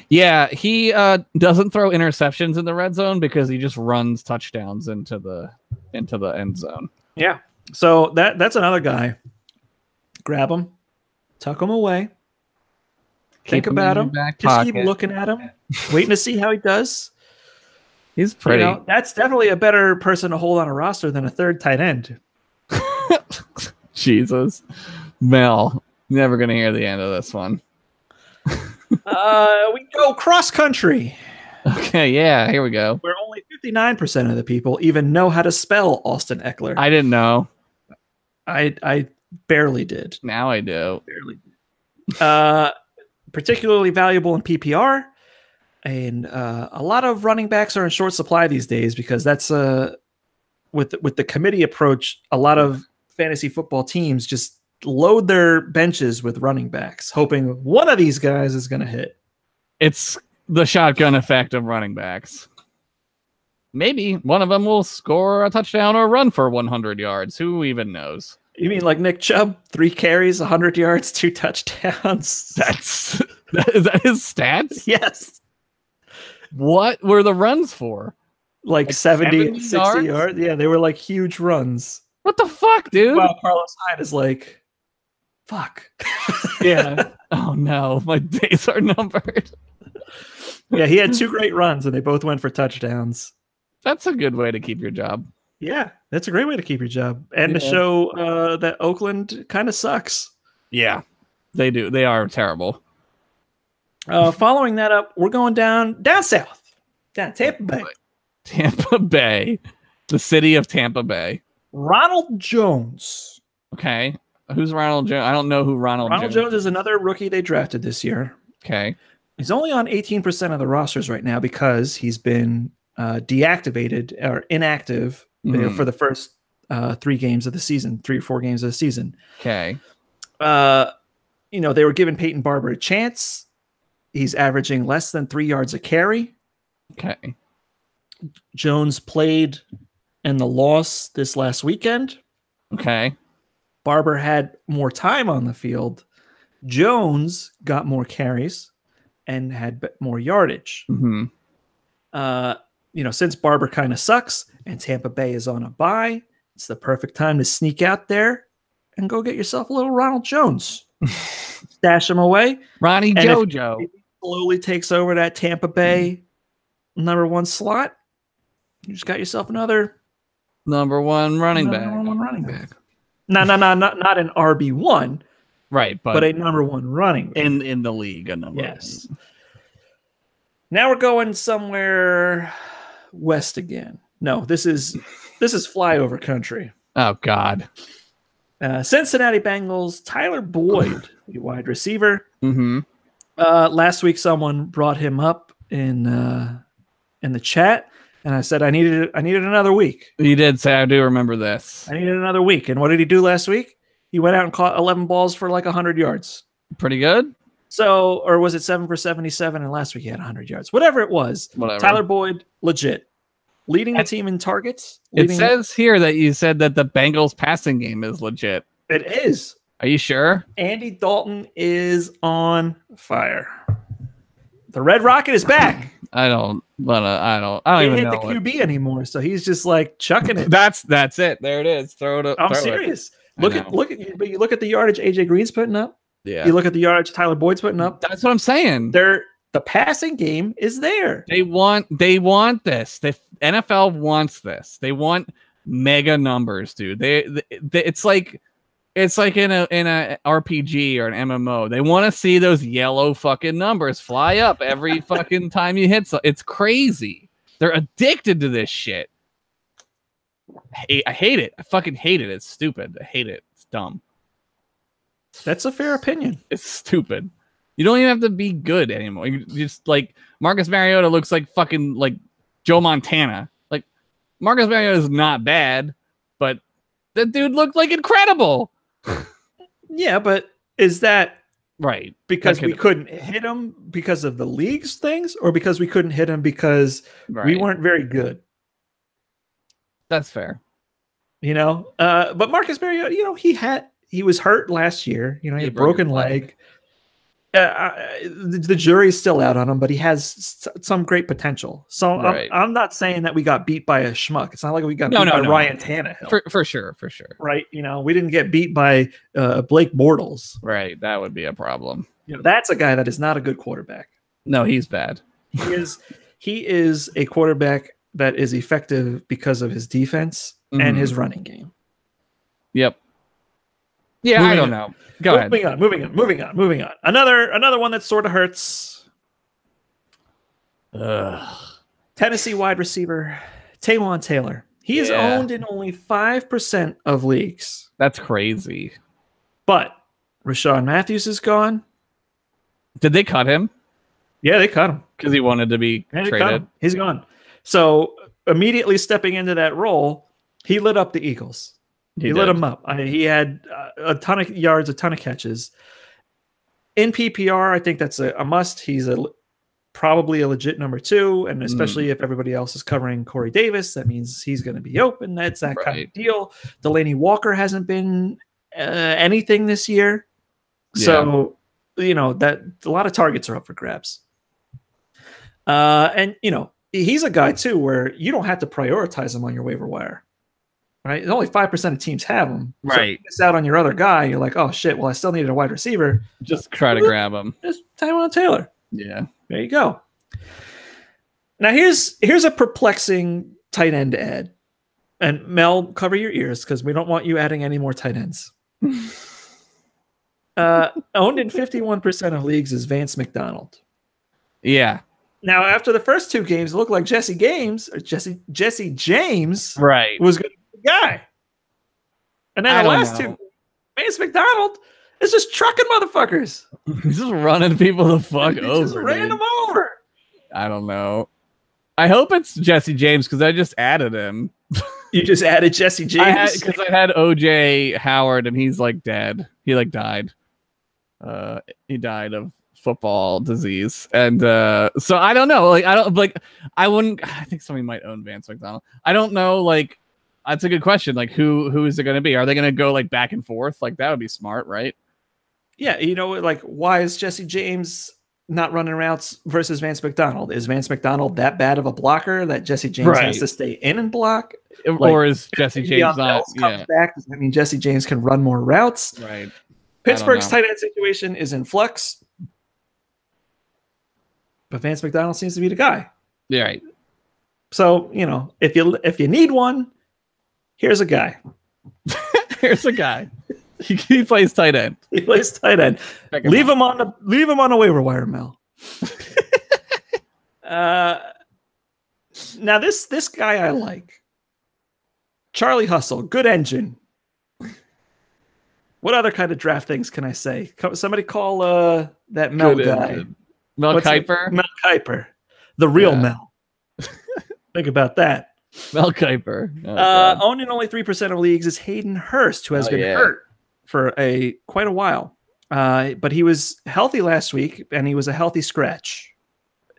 Speaker 2: Yeah, he doesn't throw interceptions in the red zone because he just runs touchdowns into the end zone.
Speaker 4: Yeah. So that's another guy. Grab him, tuck him away. Think
Speaker 2: him
Speaker 4: about
Speaker 2: in
Speaker 4: him.
Speaker 2: your back
Speaker 4: Just keep
Speaker 2: pocket.
Speaker 4: looking at him, waiting to see how he does.
Speaker 2: He's pretty.
Speaker 4: That's definitely a better person to hold on a roster than a third tight end.
Speaker 2: Jesus. Mel, never going to hear the end of this one.
Speaker 4: We go cross country,
Speaker 2: Okay, yeah, here we go.
Speaker 4: where only 59% of the people even know how to spell Austin Eckler.
Speaker 2: I didn't know.
Speaker 4: I barely did.
Speaker 2: Now I do.
Speaker 4: Particularly valuable in PPR, and a lot of running backs are in short supply these days because that's with the committee approach, a lot of fantasy football teams just load their benches with running backs, hoping one of these guys is going to hit.
Speaker 2: It's the shotgun effect of running backs. Maybe one of them will score a touchdown or run for 100 yards. Who even knows?
Speaker 4: You mean like Nick Chubb? 3 carries, 100 yards, 2 touchdowns.
Speaker 2: Is that his stats?
Speaker 4: Yes.
Speaker 2: What were the runs for?
Speaker 4: Like 70 60 yards? Yeah, they were like huge runs.
Speaker 2: What the fuck, dude?
Speaker 4: Wow, Carlos Hyde is like, fuck.
Speaker 2: Yeah. Oh no, my days are numbered.
Speaker 4: Yeah, he had 2 great runs and they both went for touchdowns.
Speaker 2: That's a good way to keep your job.
Speaker 4: Yeah, that's a great way to keep your job and to show that Oakland kind of sucks.
Speaker 2: Yeah, they do. They are terrible.
Speaker 4: Following that up, we're going down south, down Tampa Bay.
Speaker 2: Tampa Bay, the city of Tampa Bay.
Speaker 4: Ronald Jones.
Speaker 2: Okay, who's Ronald Jones? I don't know who Ronald
Speaker 4: Jones is. Another rookie they drafted this year.
Speaker 2: Okay,
Speaker 4: he's only on 18% of the rosters right now because he's been deactivated or inactive for the first 3 games of the season, 3 or 4 games of the season.
Speaker 2: Okay.
Speaker 4: They were giving Peyton Barber a chance. He's averaging less than 3 yards a carry.
Speaker 2: Okay.
Speaker 4: Jones played in the loss this last weekend.
Speaker 2: Okay.
Speaker 4: Barber had more time on the field. Jones got more carries and had more yardage.
Speaker 2: Mm-hmm.
Speaker 4: Since Barber kind of sucks and Tampa Bay is on a bye, it's the perfect time to sneak out there and go get yourself a little Ronald Jones. Stash him away.
Speaker 2: Ronnie
Speaker 4: and
Speaker 2: Jojo.
Speaker 4: If he slowly takes over that Tampa Bay number 1 slot, you just got yourself another
Speaker 2: number 1 running back.
Speaker 4: Number 1 running back. No, not an RB1.
Speaker 2: Right,
Speaker 4: but a number 1 running back.
Speaker 2: In the league, a number 1.
Speaker 4: Now we're going somewhere west again. No, this is flyover country.
Speaker 2: Oh God.
Speaker 4: Cincinnati Bengals, Tyler Boyd, the wide receiver.
Speaker 2: Mm-hmm.
Speaker 4: Last week someone brought him up in the chat, and I said I needed another week.
Speaker 2: You did say, I do remember this.
Speaker 4: I needed another week. And what did he do last week? He went out and caught 11 balls for like 100 yards.
Speaker 2: Pretty good.
Speaker 4: So, or was it 7 for 77? And last week he had 100 yards. Whatever it was.
Speaker 2: Whatever.
Speaker 4: Tyler Boyd, legit. Leading the team in targets.
Speaker 2: It says here that you said that the Bengals passing game is legit.
Speaker 4: It is.
Speaker 2: Are you sure?
Speaker 4: Andy Dalton is on fire. The Red Rocket is back.
Speaker 2: I don't even know.
Speaker 4: He didn't hit the QB anymore, so he's just like chucking it.
Speaker 2: That's it. There it is. Throw it up.
Speaker 4: I'm serious. Look at the yardage AJ Green's putting up.
Speaker 2: Yeah.
Speaker 4: You look at the yardage Tyler Boyd's putting up.
Speaker 2: That's what I'm saying.
Speaker 4: The passing game is there.
Speaker 2: They want this. The NFL wants this. They want mega numbers, dude. It's like in a RPG or an MMO. They want to see those yellow fucking numbers fly up every fucking time you hit. It's crazy. They're addicted to this shit. I hate it. I fucking hate it. It's stupid. I hate it. It's dumb.
Speaker 4: That's a fair opinion.
Speaker 2: It's stupid. You don't even have to be good anymore. You just like Marcus Mariota looks like fucking like Joe Montana. Like Marcus Mariota is not bad, but that dude looked like incredible.
Speaker 4: Yeah, but is that
Speaker 2: right
Speaker 4: because we couldn't hit him because of the league's things, or because we couldn't hit him because we weren't very good?
Speaker 2: That's fair.
Speaker 4: But Marcus Mariota, he was hurt last year. He had a broken leg. The jury's still out on him, but he has some great potential. So I'm not saying that we got beat by a schmuck. It's not like we got beat by Ryan Tannehill.
Speaker 2: For sure.
Speaker 4: Right? We didn't get beat by Blake Bortles.
Speaker 2: Right. That would be a problem.
Speaker 4: That's a guy that is not a good quarterback.
Speaker 2: No, he's bad.
Speaker 4: He is a quarterback that is effective because of his defense and his running game.
Speaker 2: Yep. Yeah, I don't know. Go ahead.
Speaker 4: Moving on. Another one that sort of hurts. Tennessee wide receiver Taywan Taylor. He is owned in only 5% of leagues.
Speaker 2: That's crazy.
Speaker 4: But Rashawn Matthews is gone.
Speaker 2: Did they cut him?
Speaker 4: Yeah, they cut him
Speaker 2: because he wanted to be traded.
Speaker 4: He's gone. So immediately stepping into that role He lit up the Eagles. He lit them up. He had a ton of yards, a ton of catches. In PPR, I think that's a must. He's probably a legit number 2, and especially if everybody else is covering Corey Davis, that means he's going to be open. That's that kind of deal. Delaney Walker hasn't been anything this year, so that a lot of targets are up for grabs. And he's a guy too where you don't have to prioritize him on your waiver wire. Right, only 5% of teams have him.
Speaker 2: Right,
Speaker 4: so if you miss out on your other guy. You're like, oh shit. Well, I still needed a wide receiver.
Speaker 2: Just try to grab him.
Speaker 4: Just Tyrod Taylor.
Speaker 2: Yeah,
Speaker 4: there you go. Now here's a perplexing tight end ad, and Mel, cover your ears because we don't want you adding any more tight ends. Owned in 51% of leagues is Vance McDonald.
Speaker 2: Yeah.
Speaker 4: Now after the first 2 games, it looked like Jesse James was going to guy. And then the last 2, Vance McDonald is just trucking motherfuckers.
Speaker 2: He's just running people the fuck over.
Speaker 4: Just ran them over.
Speaker 2: I don't know. I hope it's Jesse James because I just added him.
Speaker 4: You just added Jesse James?
Speaker 2: Because I had OJ Howard and he's like dead. He like died. He died of football disease. And so I don't know. I think somebody might own Vance McDonald. I don't know, that's a good question. Like, who is it going to be? Are they going to go like back and forth? Like, that would be smart, right?
Speaker 4: Yeah, why is Jesse James not running routes versus Vance McDonald? Is Vance McDonald that bad of a blocker that Jesse James has to stay in and block?
Speaker 2: Or is Jesse James not?
Speaker 4: Comes back, does that mean Jesse James can run more routes?
Speaker 2: Right.
Speaker 4: Pittsburgh's tight end situation is in flux, but Vance McDonald seems to be the guy.
Speaker 2: Yeah, right.
Speaker 4: So if you need one. Here's a guy.
Speaker 2: Here's a guy. He plays tight end.
Speaker 4: He plays tight end. Leave him on the waiver wire, Mel. Now this guy I like. Charlie Hustle, good engine. What other kind of draft things can I say? Somebody call that Mel
Speaker 2: good
Speaker 4: guy.
Speaker 2: Engine. Mel Kiper?
Speaker 4: Mel Kiper. The real Mel. Think about that.
Speaker 2: Mel Kiper.
Speaker 4: Owned in only 3% of leagues is Hayden Hurst, who has been hurt for quite a while. But he was healthy last week, and he was a healthy scratch,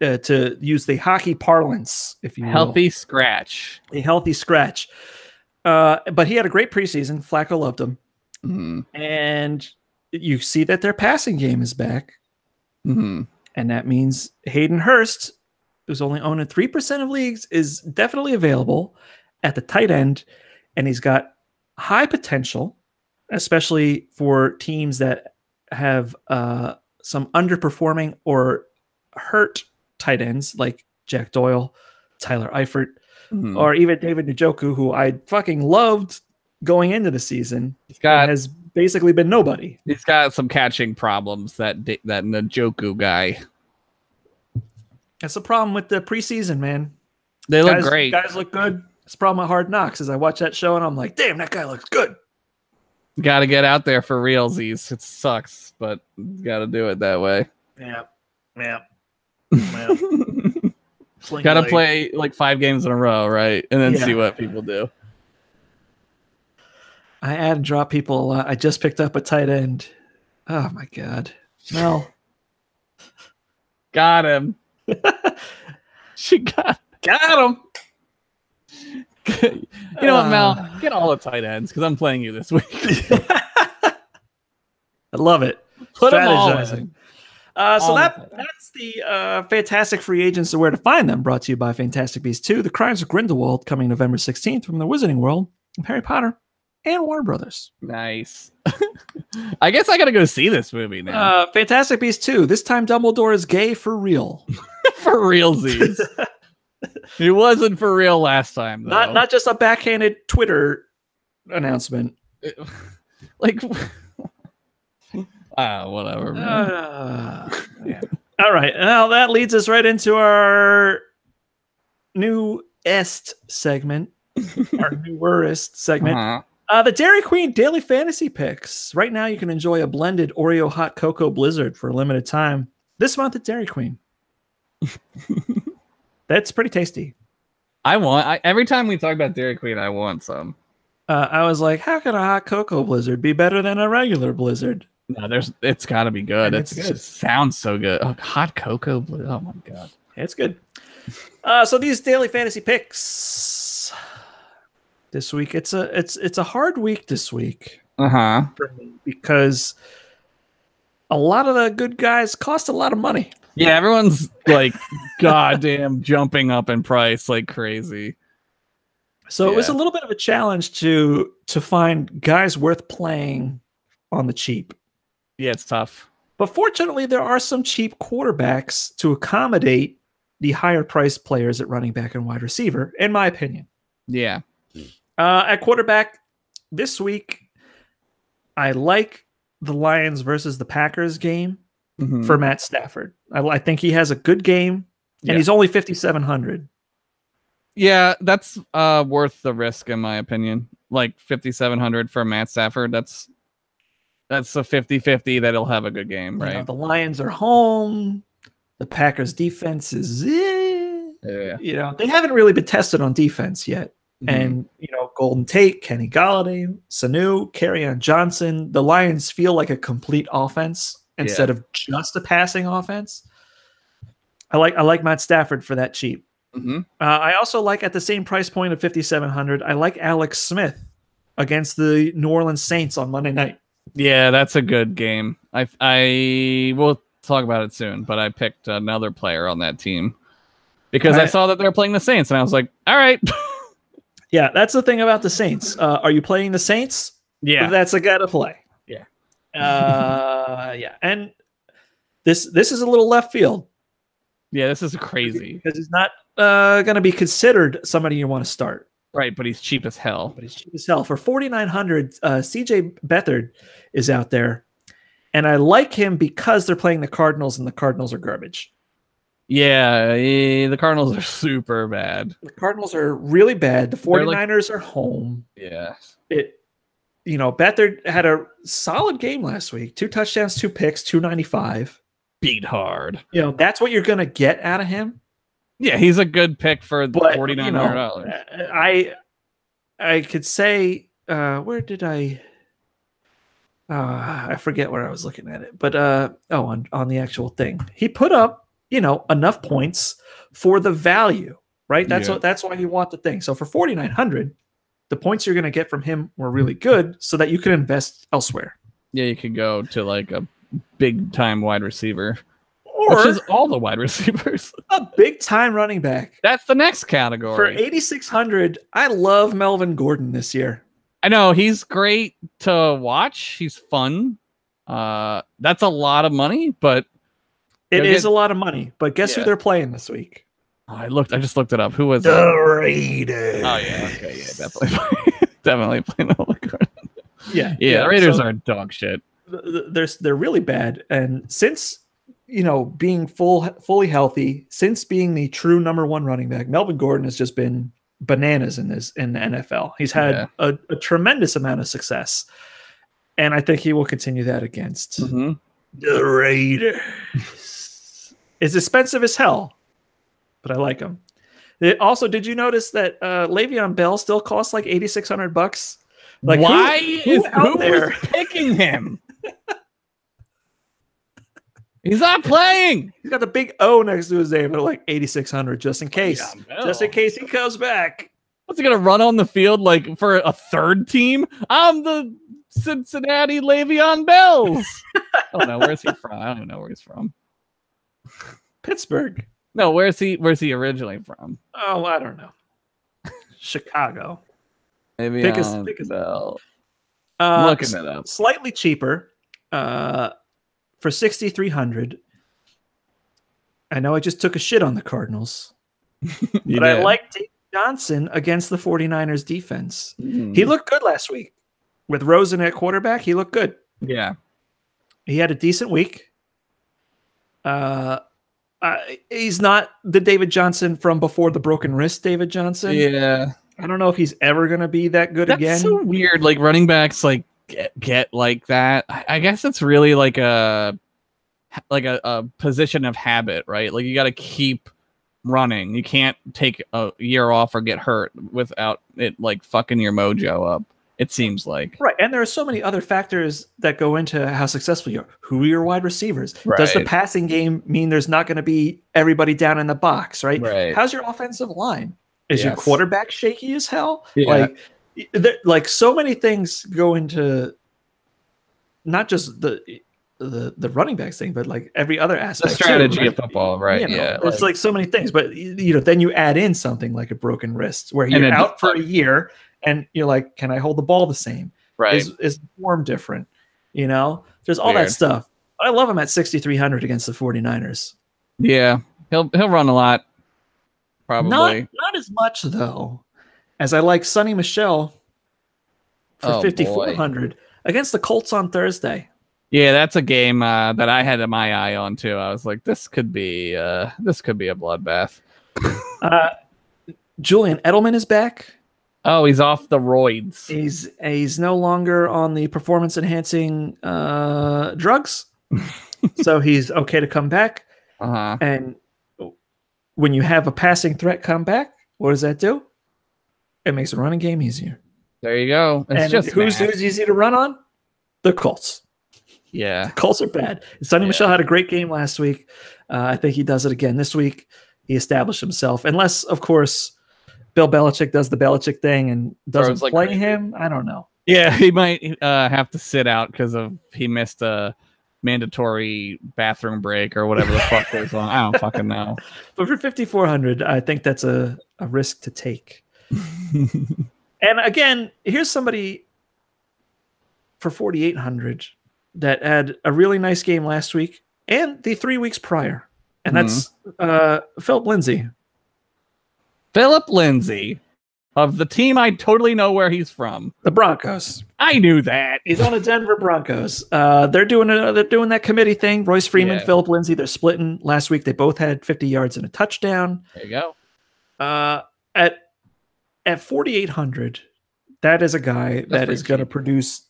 Speaker 4: to use the hockey parlance, if you will.
Speaker 2: Healthy scratch.
Speaker 4: A healthy scratch. But he had a great preseason. Flacco loved him.
Speaker 2: Mm-hmm.
Speaker 4: And you see that their passing game is back.
Speaker 2: Mm-hmm.
Speaker 4: And that means Hayden Hurst, who's only owned in 3% of leagues, is definitely available at the tight end, and he's got high potential, especially for teams that have some underperforming or hurt tight ends like Jack Doyle, Tyler Eifert, or even David Njoku, who I fucking loved going into the season. Has basically been nobody.
Speaker 2: He's got some catching problems, that Njoku guy.
Speaker 4: That's the problem with the preseason, man.
Speaker 2: They look great.
Speaker 4: Guys look good. It's the problem with Hard Knocks is I watch that show and I'm like, damn, that guy looks good.
Speaker 2: Got to get out there for realsies. It sucks, but got to do it that way.
Speaker 4: Yeah.
Speaker 2: Got to play like 5 games in a row, right? And then see what people do.
Speaker 4: I add and drop people a lot. I just picked up a tight end. Oh, my God. No.
Speaker 2: Got him. She got him. You know what, Mel? Get all the tight ends because I'm playing you this week.
Speaker 4: I love it.
Speaker 2: Put them all in.
Speaker 4: So that's the Fantastic Free Agents and Where to Find Them, brought to you by Fantastic Beasts 2, The Crimes of Grindelwald, coming November 16th from the Wizarding World of Harry Potter and Warner Brothers.
Speaker 2: Nice. I guess I gotta go see this movie now.
Speaker 4: Fantastic Beasts 2. This time Dumbledore is gay for real.
Speaker 2: For realsies. He wasn't for real last time, though.
Speaker 4: Not just a backhanded Twitter announcement.
Speaker 2: Whatever.
Speaker 4: Yeah. All right. Now that leads us right into our newest segment. Our newerest segment.
Speaker 2: Uh-huh.
Speaker 4: The Dairy Queen Daily Fantasy Picks. Right now you can enjoy a blended Oreo hot cocoa blizzard for a limited time this month at Dairy Queen. That's pretty tasty.
Speaker 2: Every time we talk about Dairy Queen, I want some.
Speaker 4: I was like, how can a hot cocoa blizzard be better than a regular blizzard?
Speaker 2: No, it's got to be good.
Speaker 4: And
Speaker 2: It just sounds so good. Oh, hot cocoa blizzard. Oh my god,
Speaker 4: it's good. So these daily fantasy picks this week, it's a hard week this week for me because a lot of the good guys cost a lot of money.
Speaker 2: Yeah, everyone's like goddamn jumping up in price like crazy.
Speaker 4: So it was a little bit of a challenge to find guys worth playing on the cheap.
Speaker 2: Yeah, it's tough.
Speaker 4: But fortunately, there are some cheap quarterbacks to accommodate the higher priced players at running back and wide receiver, in my opinion.
Speaker 2: Yeah.
Speaker 4: At quarterback this week, I like the Lions versus the Packers game for Matt Stafford. I think he has a good game, and he's only 5,700.
Speaker 2: Yeah, that's worth the risk in my opinion. Like 5,700 for Matt Stafford. That's a 50-50 that he'll have a good game, right?
Speaker 4: You know, the Lions are home. The Packers defense is, you know, they haven't really been tested on defense yet. And, you know, Golden Tate, Kenny Galladay, Sanu, Kerryon Johnson, the Lions feel like a complete offense instead of just a passing offense. I like Matt Stafford for that cheap. I also like at the same price point of 5,700. I like Alex Smith against the New Orleans Saints on Monday night.
Speaker 2: Yeah, that's a good game. I will talk about it soon, but I picked another player on that team because I saw that they're playing the Saints, and I was like, all right.
Speaker 4: Yeah, that's the thing about the Saints. Are you playing the Saints?
Speaker 2: Yeah,
Speaker 4: that's a guy to play.
Speaker 2: Yeah,
Speaker 4: yeah, and this is a little left field.
Speaker 2: Yeah, this is crazy
Speaker 4: because he's not going to be considered somebody you want to start.
Speaker 2: Right, but he's cheap as hell.
Speaker 4: For 4,900, CJ Beathard is out there, and I like him because they're playing the Cardinals, and the Cardinals are garbage.
Speaker 2: Yeah, the Cardinals are super bad.
Speaker 4: The Cardinals are really bad. The 49ers are home.
Speaker 2: Yeah.
Speaker 4: Beathard had a solid game last week. 2 touchdowns, 2 picks, 295.
Speaker 2: Beat hard.
Speaker 4: That's what you're going to get out of him.
Speaker 2: Yeah, he's a good pick for $4,900.
Speaker 4: I could say, where did I forget where I was looking at it, but on the actual thing, he put up, enough points for the value, right? That's why you want the thing. So for 4,900, the points you're going to get from him were really good so that you can invest elsewhere.
Speaker 2: Yeah, you could go to like a big time wide receiver. Which is all the wide receivers.
Speaker 4: A big-time running back.
Speaker 2: That's the next category.
Speaker 4: For 8,600, I love Melvin Gordon this year.
Speaker 2: I know. He's great to watch. He's fun. That's a lot of money, but...
Speaker 4: It is a lot of money, but guess who they're playing this week?
Speaker 2: Oh, I just looked it up. Who was
Speaker 4: the
Speaker 2: it?
Speaker 4: Raiders.
Speaker 2: Oh, yeah. Okay, yeah, definitely. Definitely playing Melvin Gordon.
Speaker 4: Yeah.
Speaker 2: The Raiders are dog shit.
Speaker 4: They're really bad, and since... being fully healthy, since being the true number 1 running back, Melvin Gordon has just been bananas in the NFL. He's had a tremendous amount of success, and I think he will continue that against the Raiders. It's expensive as hell, but I like him. Also, did you notice that Le'Veon Bell still costs like $8,600? Like, who out there
Speaker 2: is picking him? He's not playing.
Speaker 4: He's got the big O next to his name, but like 8,600 just in case. Just in case he comes back.
Speaker 2: What's he gonna run on the field like for a third team? I'm the Cincinnati Le'Veon Bells. I don't know. Where's he from? I don't even know where he's from.
Speaker 4: Pittsburgh.
Speaker 2: No, where's he originally from?
Speaker 4: Oh, I don't know. Chicago.
Speaker 2: Le'Veon Bell. I'm looking it up.
Speaker 4: Slightly cheaper. For 6,300. I know I just took a shit on the Cardinals, but I like David Johnson against the 49ers defense. He looked good last week. With Rosen at quarterback, he looked good.
Speaker 2: Yeah.
Speaker 4: He had a decent week. He's not the David Johnson from before the broken wrist David Johnson.
Speaker 2: Yeah.
Speaker 4: I don't know if he's ever going to be that good again.
Speaker 2: That's so weird. Like running backs like get like that. I guess it's really like a position of habit, right? Like you got to keep running. You can't take a year off or get hurt without it like fucking your mojo up. It seems like.
Speaker 4: Right. And there are so many other factors that go into how successful you are. Who are your wide receivers? Right. Does the passing game mean there's not going to be everybody down in the box, right? How's your offensive line? Is your quarterback shaky as hell? Yeah. Like so many things go into not just the running backs thing, but like every other aspect.
Speaker 2: The strategy of football, right?
Speaker 4: You know, it's like so many things. But then you add in something like a broken wrist where you're out for a year. And you're like, can I hold the ball the same?
Speaker 2: Right.
Speaker 4: Is the form different? There's all that stuff. I love him at 6,300 against the 49ers.
Speaker 2: Yeah. He'll run a lot. Probably.
Speaker 4: Not as much, though, as I like Sonny Michel for 5,400 against the Colts on Thursday.
Speaker 2: Yeah, that's a game that I had my eye on, too. I was like, this could be a bloodbath.
Speaker 4: Julian Edelman is back.
Speaker 2: Oh, he's off the roids.
Speaker 4: He's no longer on the performance enhancing drugs, so he's okay to come back. And when you have a passing threat come back, what does that do? It makes the running game easier.
Speaker 2: There you go.
Speaker 4: It's just who's easy to run on? The Colts.
Speaker 2: Yeah,
Speaker 4: the Colts are bad. Sonny Michel had a great game last week. I think he does it again this week. He established himself, unless, of course, Bill Belichick does the Belichick thing and doesn't play him. I don't know.
Speaker 2: Yeah, he might have to sit out because he missed a mandatory bathroom break or whatever the fuck goes on. I don't fucking know.
Speaker 4: But for 5,400, I think that's a risk to take. And again, here's somebody for 4,800 that had a really nice game last week and the 3 weeks prior. And that's Philip Lindsay.
Speaker 2: Philip Lindsay of the team I totally know where he's from.
Speaker 4: The Broncos.
Speaker 2: I knew that.
Speaker 4: He's on the Denver Broncos. They're doing that committee thing. Royce Freeman, Philip Lindsay, they're splitting. Last week they both had 50 yards and a touchdown.
Speaker 2: There you go.
Speaker 4: At 4,800, that is a guy that is going to produce,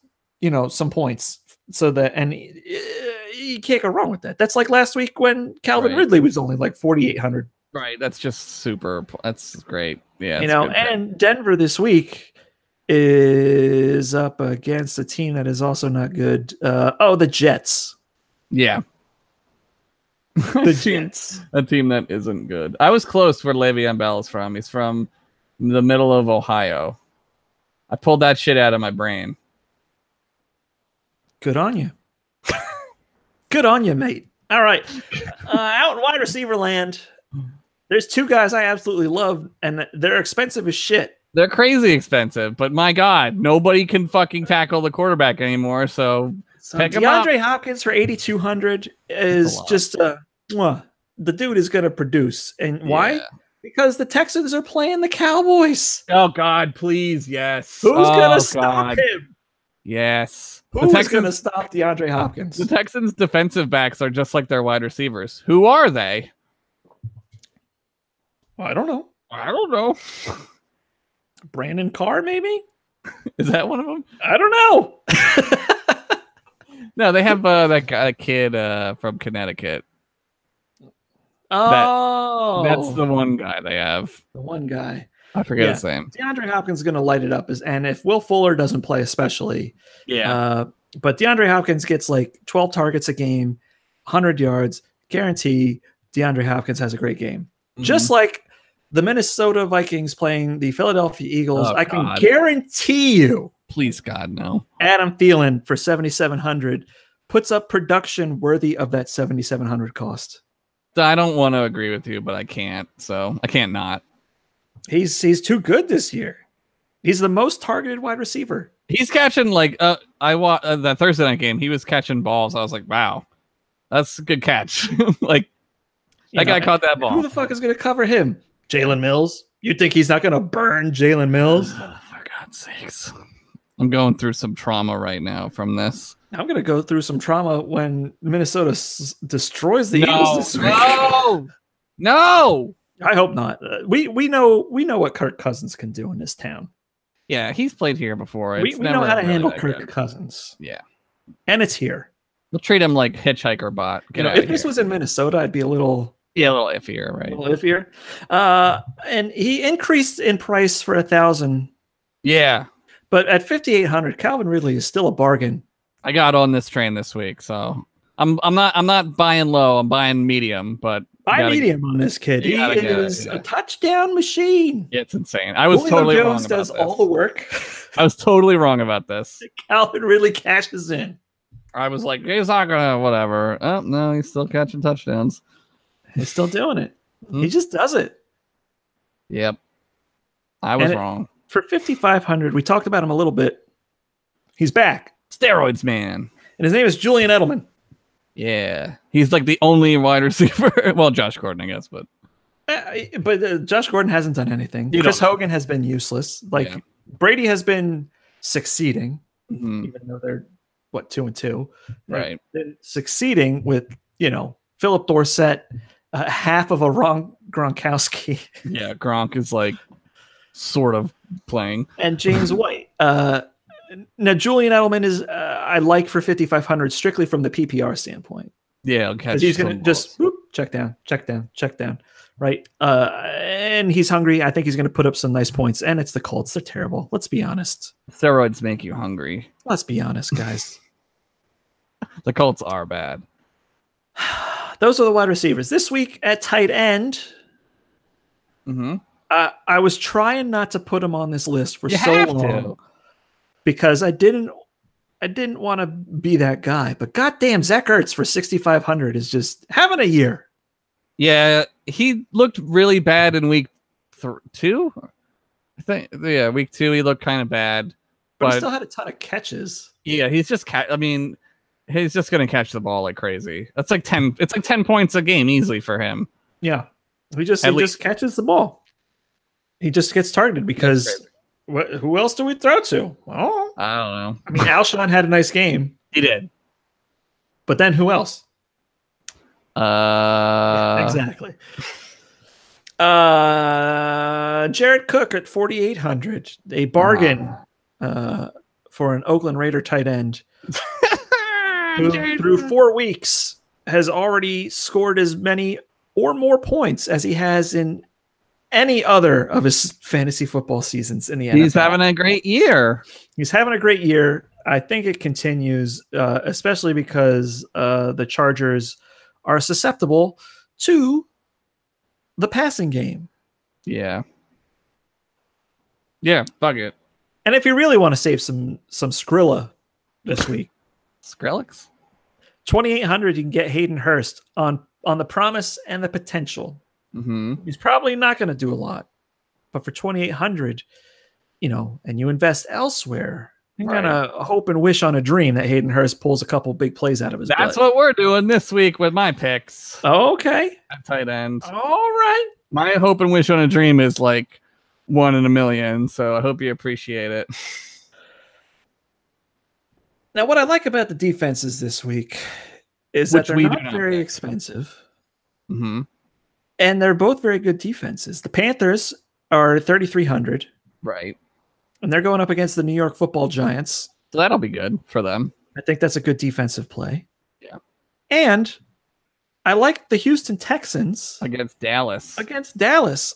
Speaker 4: some points. So that, and you can't go wrong with that. That's like last week when Calvin Ridley was only like 4,800.
Speaker 2: Right, that's just super. That's great. Yeah,
Speaker 4: and Denver this week is up against a team that is also not good. The Jets.
Speaker 2: Yeah,
Speaker 4: the Jets,
Speaker 2: a team that isn't good. I was close where Le'Veon Bell is from. He's from the middle of Ohio. I pulled that shit out of my brain.
Speaker 4: Good on you. Good on you, mate. All right, out in wide receiver land. There's two guys I absolutely love, and they're expensive as shit.
Speaker 2: They're crazy expensive, but my God, nobody can fucking tackle the quarterback anymore. So pick him up.
Speaker 4: DeAndre Hopkins for 8,200 is just the dude is going to produce. And why? Because the Texans are playing the Cowboys.
Speaker 2: Oh God, please, yes.
Speaker 4: Who's going to stop him?
Speaker 2: Yes.
Speaker 4: Who's going to stop DeAndre Hopkins?
Speaker 2: The Texans' defensive backs are just like their wide receivers. Who are they?
Speaker 4: I don't know. Brandon Carr, maybe?
Speaker 2: Is that one of them?
Speaker 4: I don't know.
Speaker 2: No, they have that kid from Connecticut.
Speaker 4: Oh.
Speaker 2: That's the one guy they have.
Speaker 4: The one guy.
Speaker 2: I forget his name.
Speaker 4: DeAndre Hopkins is going to light it up. And if Will Fuller doesn't play especially.
Speaker 2: Yeah.
Speaker 4: But DeAndre Hopkins gets like 12 targets a game, 100 yards. Guarantee DeAndre Hopkins has a great game. Just like the Minnesota Vikings playing the Philadelphia Eagles, I can guarantee you.
Speaker 2: Please, God, no.
Speaker 4: Adam Thielen for 7,700 puts up production worthy of that 7,700 cost.
Speaker 2: I don't want to agree with you, but I can't. So I can't not.
Speaker 4: He's too good this year. He's the most targeted wide receiver.
Speaker 2: He's catching like I watched that Thursday night game. He was catching balls. I was like, wow, that's a good catch. Like. That guy caught that ball.
Speaker 4: Who the fuck is going to cover him? Jalen Mills? You think he's not going to burn Jalen Mills?
Speaker 2: For God's sakes. I'm going through some trauma right now from this.
Speaker 4: I'm going to go through some trauma when Minnesota destroys the Eagles this week.
Speaker 2: No!
Speaker 4: I hope not. We know what Kirk Cousins can do in this town.
Speaker 2: Yeah, he's played here before.
Speaker 4: We know how to handle Kirk Cousins.
Speaker 2: Yeah.
Speaker 4: And it's here.
Speaker 2: We'll treat him like hitchhiker bot.
Speaker 4: If this was in Minnesota, I'd be a little
Speaker 2: Yeah, a little iffier, right?
Speaker 4: A little iffier. And he increased in price for 1,000.
Speaker 2: Yeah.
Speaker 4: But at 5,800, Calvin Ridley is still a bargain.
Speaker 2: I got on this train this week, so I'm not buying low. I'm buying medium, but
Speaker 4: buy medium on this kid. He is a touchdown machine.
Speaker 2: Yeah, it's insane. I was
Speaker 4: Julio
Speaker 2: totally
Speaker 4: Jones
Speaker 2: wrong about
Speaker 4: does
Speaker 2: this.
Speaker 4: all the work.
Speaker 2: I was totally wrong about this.
Speaker 4: Calvin Ridley cashes in.
Speaker 2: I was like, he's not gonna whatever. Oh no, he's still catching touchdowns.
Speaker 4: He's still doing it. He just does it.
Speaker 2: Yep. I was wrong.
Speaker 4: For 5,500, we talked about him a little bit. He's back.
Speaker 2: Steroids, man.
Speaker 4: And his name is Julian Edelman.
Speaker 2: Yeah. He's like the only wide receiver. Well, Josh Gordon, I guess, but
Speaker 4: Josh Gordon hasn't done anything. Chris Hogan has been useless. Brady has been succeeding, even though they're 2-2.
Speaker 2: Right.
Speaker 4: They're succeeding with, Philip Dorsett, half of a wrong Gronkowski.
Speaker 2: Yeah, Gronk is like sort of playing.
Speaker 4: And James White. Now, Julian Edelman is I like for 5,500 strictly from the PPR standpoint.
Speaker 2: Yeah, okay.
Speaker 4: He's going to just check down, right? And he's hungry. I think he's going to put up some nice points. And it's the Colts. They're terrible. Let's be honest.
Speaker 2: Steroids make you hungry.
Speaker 4: Let's be honest, guys.
Speaker 2: The Colts are bad.
Speaker 4: Those are the wide receivers. This week at tight end, I was trying not to put him on this list for so long because I didn't want to be that guy. But goddamn, Zach Ertz for 6,500 is just having a year.
Speaker 2: Yeah, he looked really bad in week 2. I think, week 2 he looked kind of bad,
Speaker 4: but he still had a ton of catches.
Speaker 2: Yeah, he's just he's just gonna catch the ball like crazy. That's like 10. It's like 10 points a game easily for him.
Speaker 4: Yeah, he just catches the ball. He just gets targeted because who else do we throw to? Well,
Speaker 2: I don't know.
Speaker 4: I mean, Alshon had a nice game.
Speaker 2: He did,
Speaker 4: but then who else?
Speaker 2: Yeah,
Speaker 4: exactly. Jared Cook at 4,800, a bargain for an Oakland Raider tight end. Who, through 4 weeks, has already scored as many or more points as he has in any other of his fantasy football seasons in the NFL.
Speaker 2: He's having a great year.
Speaker 4: He's having a great year. I think it continues, especially because the Chargers are susceptible to the passing game.
Speaker 2: Yeah. Yeah, fuck it.
Speaker 4: And if you really want to save some Skrilla this week,
Speaker 2: Skrillex,
Speaker 4: 2,800, you can get Hayden Hurst on the promise and the potential. He's probably not going to do a lot, but for 2,800, and you invest elsewhere, you're gonna hope and wish on a dream that Hayden Hurst pulls a couple big plays out of his butt.
Speaker 2: That's what we're doing this week with my picks.
Speaker 4: Okay,
Speaker 2: at tight end.
Speaker 4: All right.
Speaker 2: My hope and wish on a dream is like 1 in a million, so I hope you appreciate it.
Speaker 4: Now, what I like about the defenses this week is that they're not very expensive. And they're both very good defenses. The Panthers are 3,300.
Speaker 2: Right.
Speaker 4: And they're going up against the New York Football Giants.
Speaker 2: So that'll be good for them.
Speaker 4: I think that's a good defensive play.
Speaker 2: Yeah.
Speaker 4: And I like the Houston Texans
Speaker 2: against Dallas.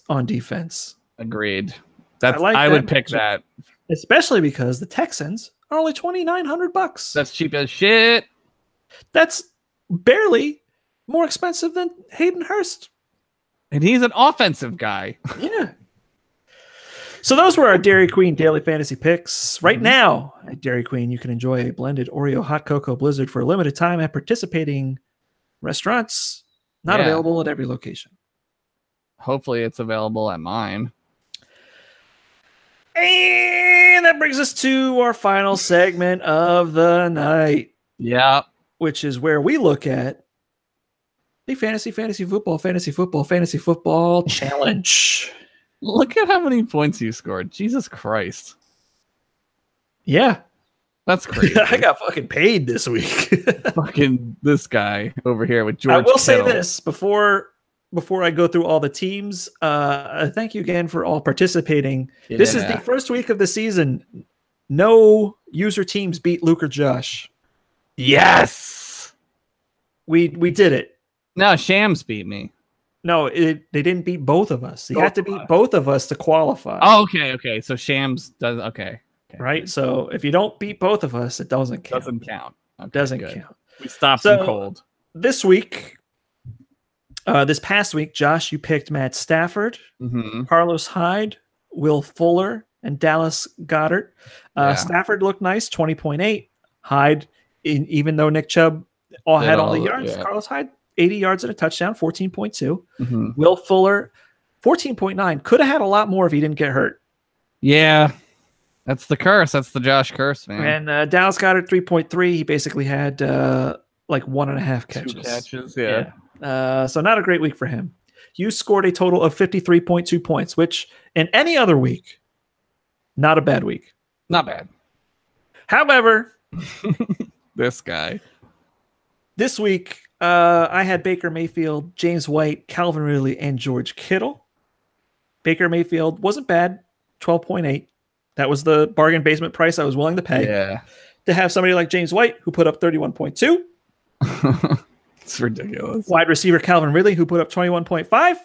Speaker 4: On defense.
Speaker 2: Agreed. I would pick that.
Speaker 4: Especially because the Texans are only $2,900.
Speaker 2: That's cheap as shit.
Speaker 4: That's barely more expensive than Hayden Hurst.
Speaker 2: And he's an offensive guy.
Speaker 4: Yeah. So those were our Dairy Queen daily fantasy picks. Right now at Dairy Queen, you can enjoy a blended Oreo hot cocoa blizzard for a limited time at participating restaurants. Not available at every location.
Speaker 2: Hopefully it's available at mine.
Speaker 4: And that brings us to our final segment of the night.
Speaker 2: Yeah.
Speaker 4: Which is where we look at the fantasy football challenge.
Speaker 2: Look at how many points you scored. Jesus Christ.
Speaker 4: Yeah.
Speaker 2: That's crazy.
Speaker 4: I got fucking paid this week.
Speaker 2: Fucking this guy over here with George
Speaker 4: I will say
Speaker 2: Kittle.
Speaker 4: this before I go through all the teams. Thank you again for all participating. Yeah. This is the first week of the season. No user teams beat Luke or Josh.
Speaker 2: Yes.
Speaker 4: We did it.
Speaker 2: No, Shams beat me.
Speaker 4: No, they didn't beat both of us. You
Speaker 2: Both
Speaker 4: had to
Speaker 2: of
Speaker 4: beat
Speaker 2: us.
Speaker 4: both of us to qualify.
Speaker 2: Oh, okay. So Shams does okay.
Speaker 4: Right. So if you don't beat both of us, it doesn't count.
Speaker 2: Doesn't count. Okay,
Speaker 4: Doesn't
Speaker 2: good.
Speaker 4: count.
Speaker 2: We stopped
Speaker 4: So-
Speaker 2: him cold.
Speaker 4: This week, this past week, Josh, you picked Matt Stafford,
Speaker 2: Mm-hmm.
Speaker 4: Carlos Hyde, Will Fuller, and Dallas Goddard.
Speaker 2: Yeah.
Speaker 4: Stafford looked nice, 20.8. Hyde, even though Nick Chubb had all the yards,
Speaker 2: yeah.
Speaker 4: Carlos Hyde, 80 yards and a touchdown, 14.2.
Speaker 2: Mm-hmm.
Speaker 4: Will Fuller, 14.9. Could have had a lot more if he didn't get hurt.
Speaker 2: Yeah. That's the curse. That's the Josh curse, man.
Speaker 4: And Dallas Goddard, 3.3. He basically had like 1.5 catches.
Speaker 2: 2 catches, yeah.
Speaker 4: So not a great week for him. You scored a total of 53.2 points, which in any other week, not a bad week.
Speaker 2: Not bad.
Speaker 4: However,
Speaker 2: This guy.
Speaker 4: this week, I had Baker Mayfield, James White, Calvin Ridley, and George Kittle. Baker Mayfield wasn't bad, 12.8. That was the bargain basement price I was willing to pay.
Speaker 2: Yeah.
Speaker 4: To have somebody like James White, who put up 31.2.
Speaker 2: It's ridiculous.
Speaker 4: Wide receiver Calvin Ridley, who put up 21.5.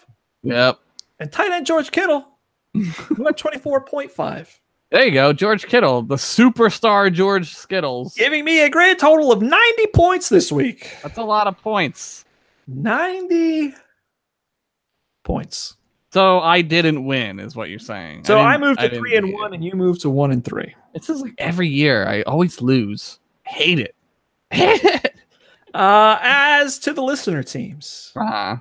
Speaker 2: Yep.
Speaker 4: And tight end George Kittle, who had 24.5.
Speaker 2: There you go. George Kittle, the superstar George Skittles.
Speaker 4: Giving me a grand total of 90 points this week.
Speaker 2: That's a lot of points.
Speaker 4: 90 points.
Speaker 2: So I didn't win, is what you're saying.
Speaker 4: So I
Speaker 2: didn't-
Speaker 4: moved to
Speaker 2: didn't
Speaker 4: 3 and
Speaker 2: beat
Speaker 4: 1, and you moved to 1 and 3.
Speaker 2: it. It's just like every year. I always lose. Hate it. Hate it.
Speaker 4: As to the listener teams,
Speaker 2: Uh-huh.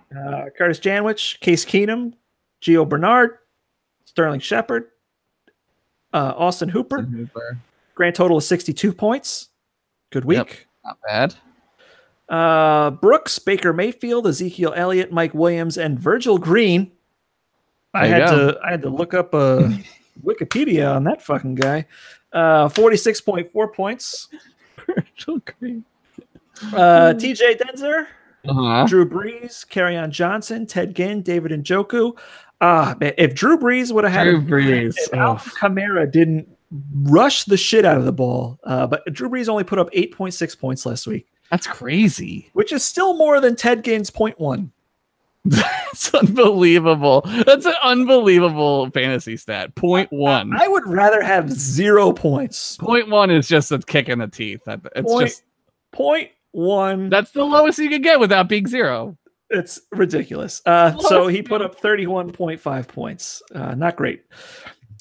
Speaker 4: Curtis Janwich, Case Keenum, Gio Bernard, Sterling Shepard, Austin Hooper. Grand total of 62 points. Good week.
Speaker 2: Not bad.
Speaker 4: Brooks, Baker Mayfield, Ezekiel Elliott, Mike Williams, and Virgil Green. I
Speaker 2: There you
Speaker 4: had to look up Wikipedia on that fucking guy. 46.4 points.
Speaker 2: Virgil Green.
Speaker 4: TJ Denzer,
Speaker 2: Uh-huh.
Speaker 4: Drew Brees, Kerryon Johnson, Ted Ginn, David Njoku. Man, if Drew Brees would have had
Speaker 2: Drew Brees.
Speaker 4: if Alvin Kamara didn't rush the shit out of the ball, but Drew Brees only put up 8.6 points last week,
Speaker 2: That's crazy.
Speaker 4: which is still more than Ted Ginn's 0.1.
Speaker 2: That's unbelievable. That's an unbelievable fantasy stat. 0.1.
Speaker 4: I would rather have 0 points.
Speaker 2: 0.1 is just a kick in the teeth. It's just
Speaker 4: 0.1.
Speaker 2: that's the lowest you could get without being 0.
Speaker 4: It's ridiculous. So he put up 31.5 points. Not great.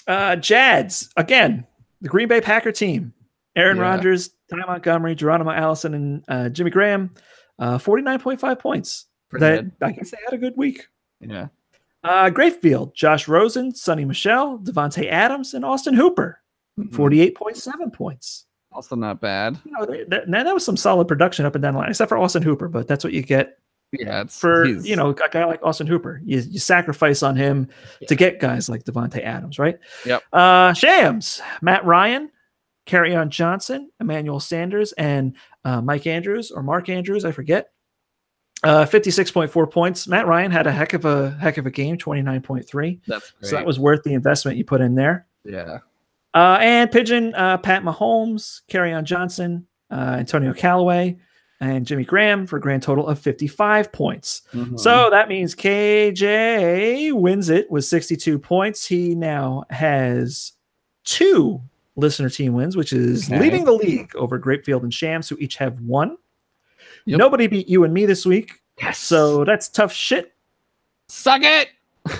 Speaker 4: Jads, again, the Green Bay Packer team. Aaron
Speaker 2: Yeah.
Speaker 4: Rodgers, Ty Montgomery, Geronimo Allison, and Jimmy Graham. 49.5 points.
Speaker 2: Pretty
Speaker 4: I guess they had a good week.
Speaker 2: Yeah.
Speaker 4: Great field. Josh Rosen, Sonny Michel, Devontae Adams, and Austin Hooper. 48.7 points.
Speaker 2: Also not bad.
Speaker 4: You know, that was some solid production up and down the line, except for Austin Hooper, but that's what you get
Speaker 2: Yeah,
Speaker 4: for
Speaker 2: he's-
Speaker 4: a guy like Austin Hooper. You sacrifice on him to get guys like Devontae Adams, right?
Speaker 2: Yep.
Speaker 4: Shams, Matt Ryan, Kerryon Johnson, Emmanuel Sanders, and Mike Andrews or Mark Andrews, I forget. 56.4 points. Matt Ryan had a heck of a game, 29.3.
Speaker 2: That's great.
Speaker 4: So that was worth the investment you put in there.
Speaker 2: yeah.
Speaker 4: And Pigeon, Pat Mahomes, Kerryon Johnson, Antonio Callaway, and Jimmy Graham for a grand total of 55 points.
Speaker 2: Mhm.
Speaker 4: So that means KJ wins it with 62 points. He now has 2 listener team wins, which is
Speaker 2: Okay.
Speaker 4: leading the league over Grapefield and Shams, who each have 1.
Speaker 2: Yep.
Speaker 4: Nobody beat you and me this week.
Speaker 2: Yes.
Speaker 4: So that's tough shit.
Speaker 2: Suck it.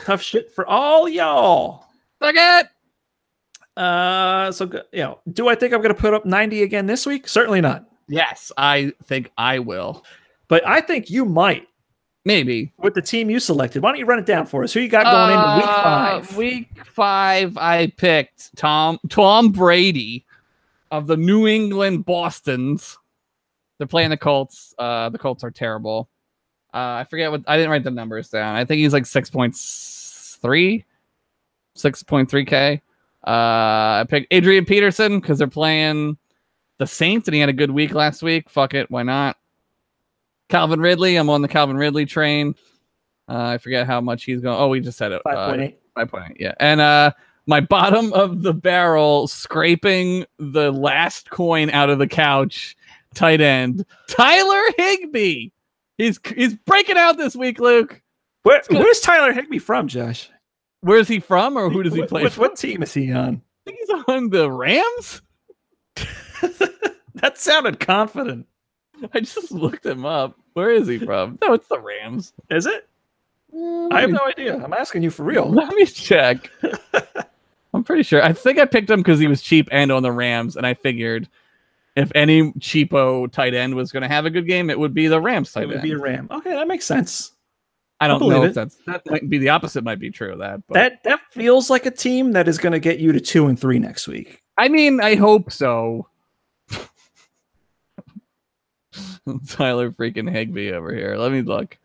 Speaker 4: Tough shit for all y'all.
Speaker 2: Suck it.
Speaker 4: Do I think I'm going to put up 90 again this week? Certainly not.
Speaker 2: Yes, I think I will.
Speaker 4: But I think you might
Speaker 2: Maybe.
Speaker 4: with the team you selected. Why don't you run it down for us? Who you got going into week 5?
Speaker 2: Week 5, I picked Tom Brady of the New England Bostons. They're playing the Colts. The Colts are terrible. I forget I didn't write the numbers down. I think he's like 6.3K. I picked Adrian Peterson because they're playing the Saints and he had a good week last week. Fuck it, why not? Calvin Ridley, I'm on the Calvin Ridley train. I forget how much he's going. Oh, we just said it.
Speaker 4: 5.8.
Speaker 2: 5.8, yeah. And my bottom of the barrel, scraping the last coin out of the couch, tight end Tyler Higbee. He's breaking out this week, Luke.
Speaker 4: Where's Tyler Higbee from, Josh?
Speaker 2: Where's he from, or who does he play for?
Speaker 4: What team is he on?
Speaker 2: I think he's on the Rams.
Speaker 4: That sounded confident.
Speaker 2: I just looked him up. Where is he from? No, it's the Rams.
Speaker 4: Is it? I have no idea. I'm asking you for real.
Speaker 2: Let me check. I'm pretty sure. I think I picked him because he was cheap and on the Rams, and I figured if any cheapo tight end was going to have a good game, it would be the Rams tight end.
Speaker 4: It would be a Ram. Okay, that makes sense.
Speaker 2: I don't know if that might be the opposite. Might be true of that. But.
Speaker 4: That feels like a team that is going to get you to 2-3 next week.
Speaker 2: I mean, I hope so. Tyler freaking Higbee over here. Let me look.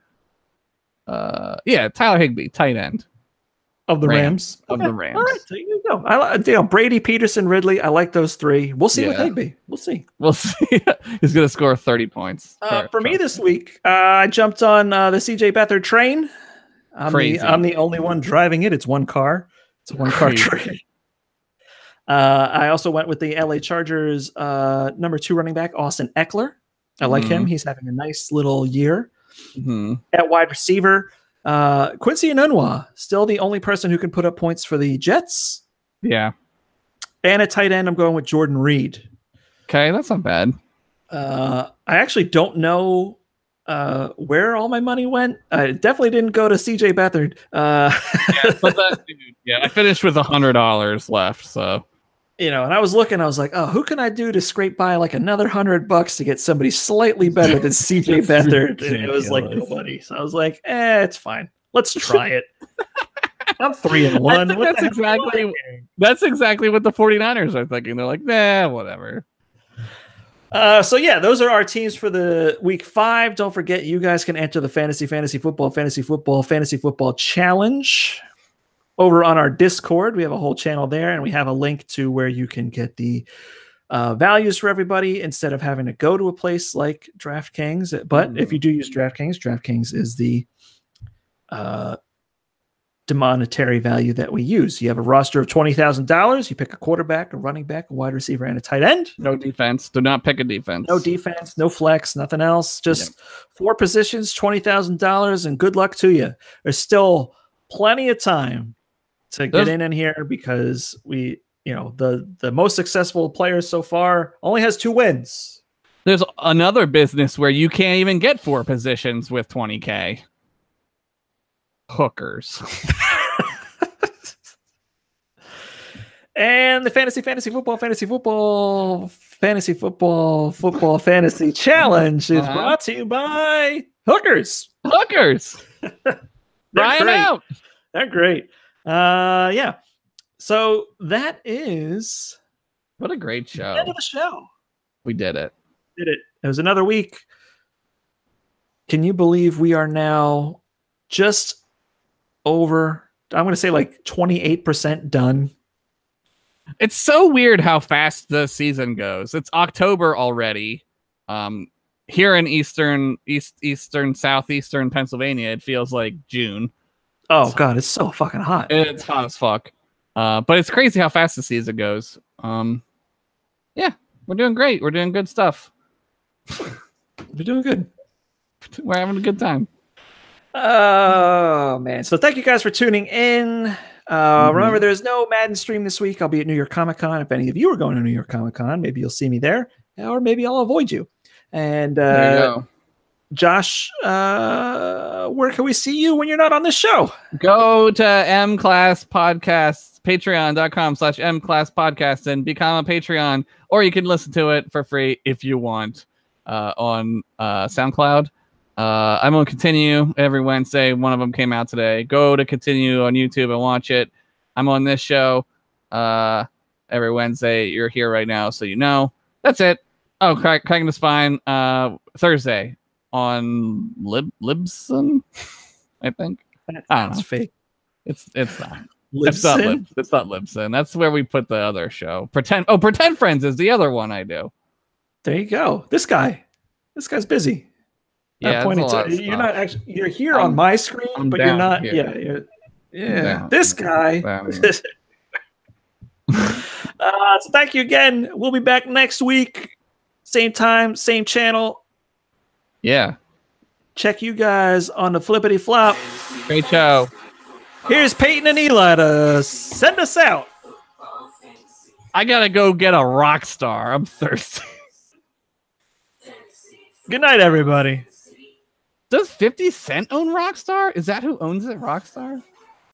Speaker 2: Yeah, Tyler Higbee, tight end
Speaker 4: of the Rams.
Speaker 2: Of the Rams.
Speaker 4: All right, there you go. Brady, Peterson, Ridley. I like those three. We'll see with Higbee. We'll see.
Speaker 2: He's going to score 30 points.
Speaker 4: For me this week, I jumped on the CJ Beathard train. I'm the only one driving it. It's one car. It's a one-car train. I also went with the LA Chargers number 2 running back, Austin Eckler. I like him. He's having a nice little year. At wide receiver, Quincy Enunwa, still the only person who can put up points for the Jets.
Speaker 2: Yeah.
Speaker 4: And at tight end, I'm going with Jordan Reed.
Speaker 2: Okay, that's not bad.
Speaker 4: I actually don't know where all my money went. I definitely didn't go to CJ Beathard.
Speaker 2: I finished with $100 left, so.
Speaker 4: And I was looking, I was like, oh, who can I do to scrape by like another $100 to get somebody slightly better than CJ Beathard? And it was like nobody. So I was like, it's fine. Let's try it. I'm 3-1.
Speaker 2: That's exactly what the 49ers are thinking. They're like, nah, whatever.
Speaker 4: So yeah, those are our teams for the week 5. Don't forget, you guys can enter the fantasy football challenge. Over on our Discord, we have a whole channel there, and we have a link to where you can get the values for everybody instead of having to go to a place like DraftKings. But if you do use DraftKings, DraftKings is the monetary value that we use. You have a roster of $20,000. You pick a quarterback, a running back, a wide receiver, and a tight end.
Speaker 2: No defense. Do not pick a defense.
Speaker 4: No defense, no flex, nothing else. Just 4 positions, $20,000, and good luck to you. There's still plenty of time to get in here because we, the most successful player so far only has 2 wins.
Speaker 2: There's another business where you can't even get 4 positions with $20K. Hookers.
Speaker 4: And the fantasy challenge is brought to you by Hookers.
Speaker 2: Try them out.
Speaker 4: They're great. Yeah. So that is
Speaker 2: what a great show.
Speaker 4: The end of the show.
Speaker 2: We did it.
Speaker 4: It was another week. Can you believe we are now just over, I'm going to say like 28% done?
Speaker 2: It's so weird how fast the season goes. It's October already. Here in southeastern Pennsylvania, it feels like June.
Speaker 4: Oh God, it's so fucking hot.
Speaker 2: It's hot as fuck. But it's crazy how fast the season goes. Yeah, we're doing great. We're doing good stuff.
Speaker 4: We're doing good.
Speaker 2: We're having a good time.
Speaker 4: Oh man. So thank you guys for tuning in. Remember, there's no Madden stream this week. I'll be at New York Comic Con. If any of you are going to New York Comic Con, maybe you'll see me there, or maybe I'll avoid you. And
Speaker 2: there you go.
Speaker 4: Josh, where can we see you when you're not on this show?
Speaker 2: Go to M Class Podcasts, patreon.com/M Class Podcast, and become a Patreon, or you can listen to it for free if you want on SoundCloud. I'm on Continue every Wednesday. One of them came out today. Go to Continue on YouTube and watch it. I'm on this show every Wednesday. You're here right now, so you know. That's it. Oh, Cracking the Spine Thursday on Libsyn, I think. I don't know.
Speaker 4: Fake.
Speaker 2: It's not. It's not Libsyn. That's where we put the other show. Pretend Friends is the other one I do.
Speaker 4: There you go. This guy's busy.
Speaker 2: Yeah,
Speaker 4: you're not actually. You're here on my screen, but you're not. Here. Yeah. This guy. So thank you again. We'll be back next week, same time, same channel.
Speaker 2: Yeah.
Speaker 4: check you guys on the flippity flop.
Speaker 2: Great show.
Speaker 4: Here's Peyton and Eli to send us out.
Speaker 2: I gotta go get a rock star. I'm thirsty.
Speaker 4: Good night, everybody.
Speaker 2: Does 50 Cent own Rockstar? Is that who owns it, Rockstar?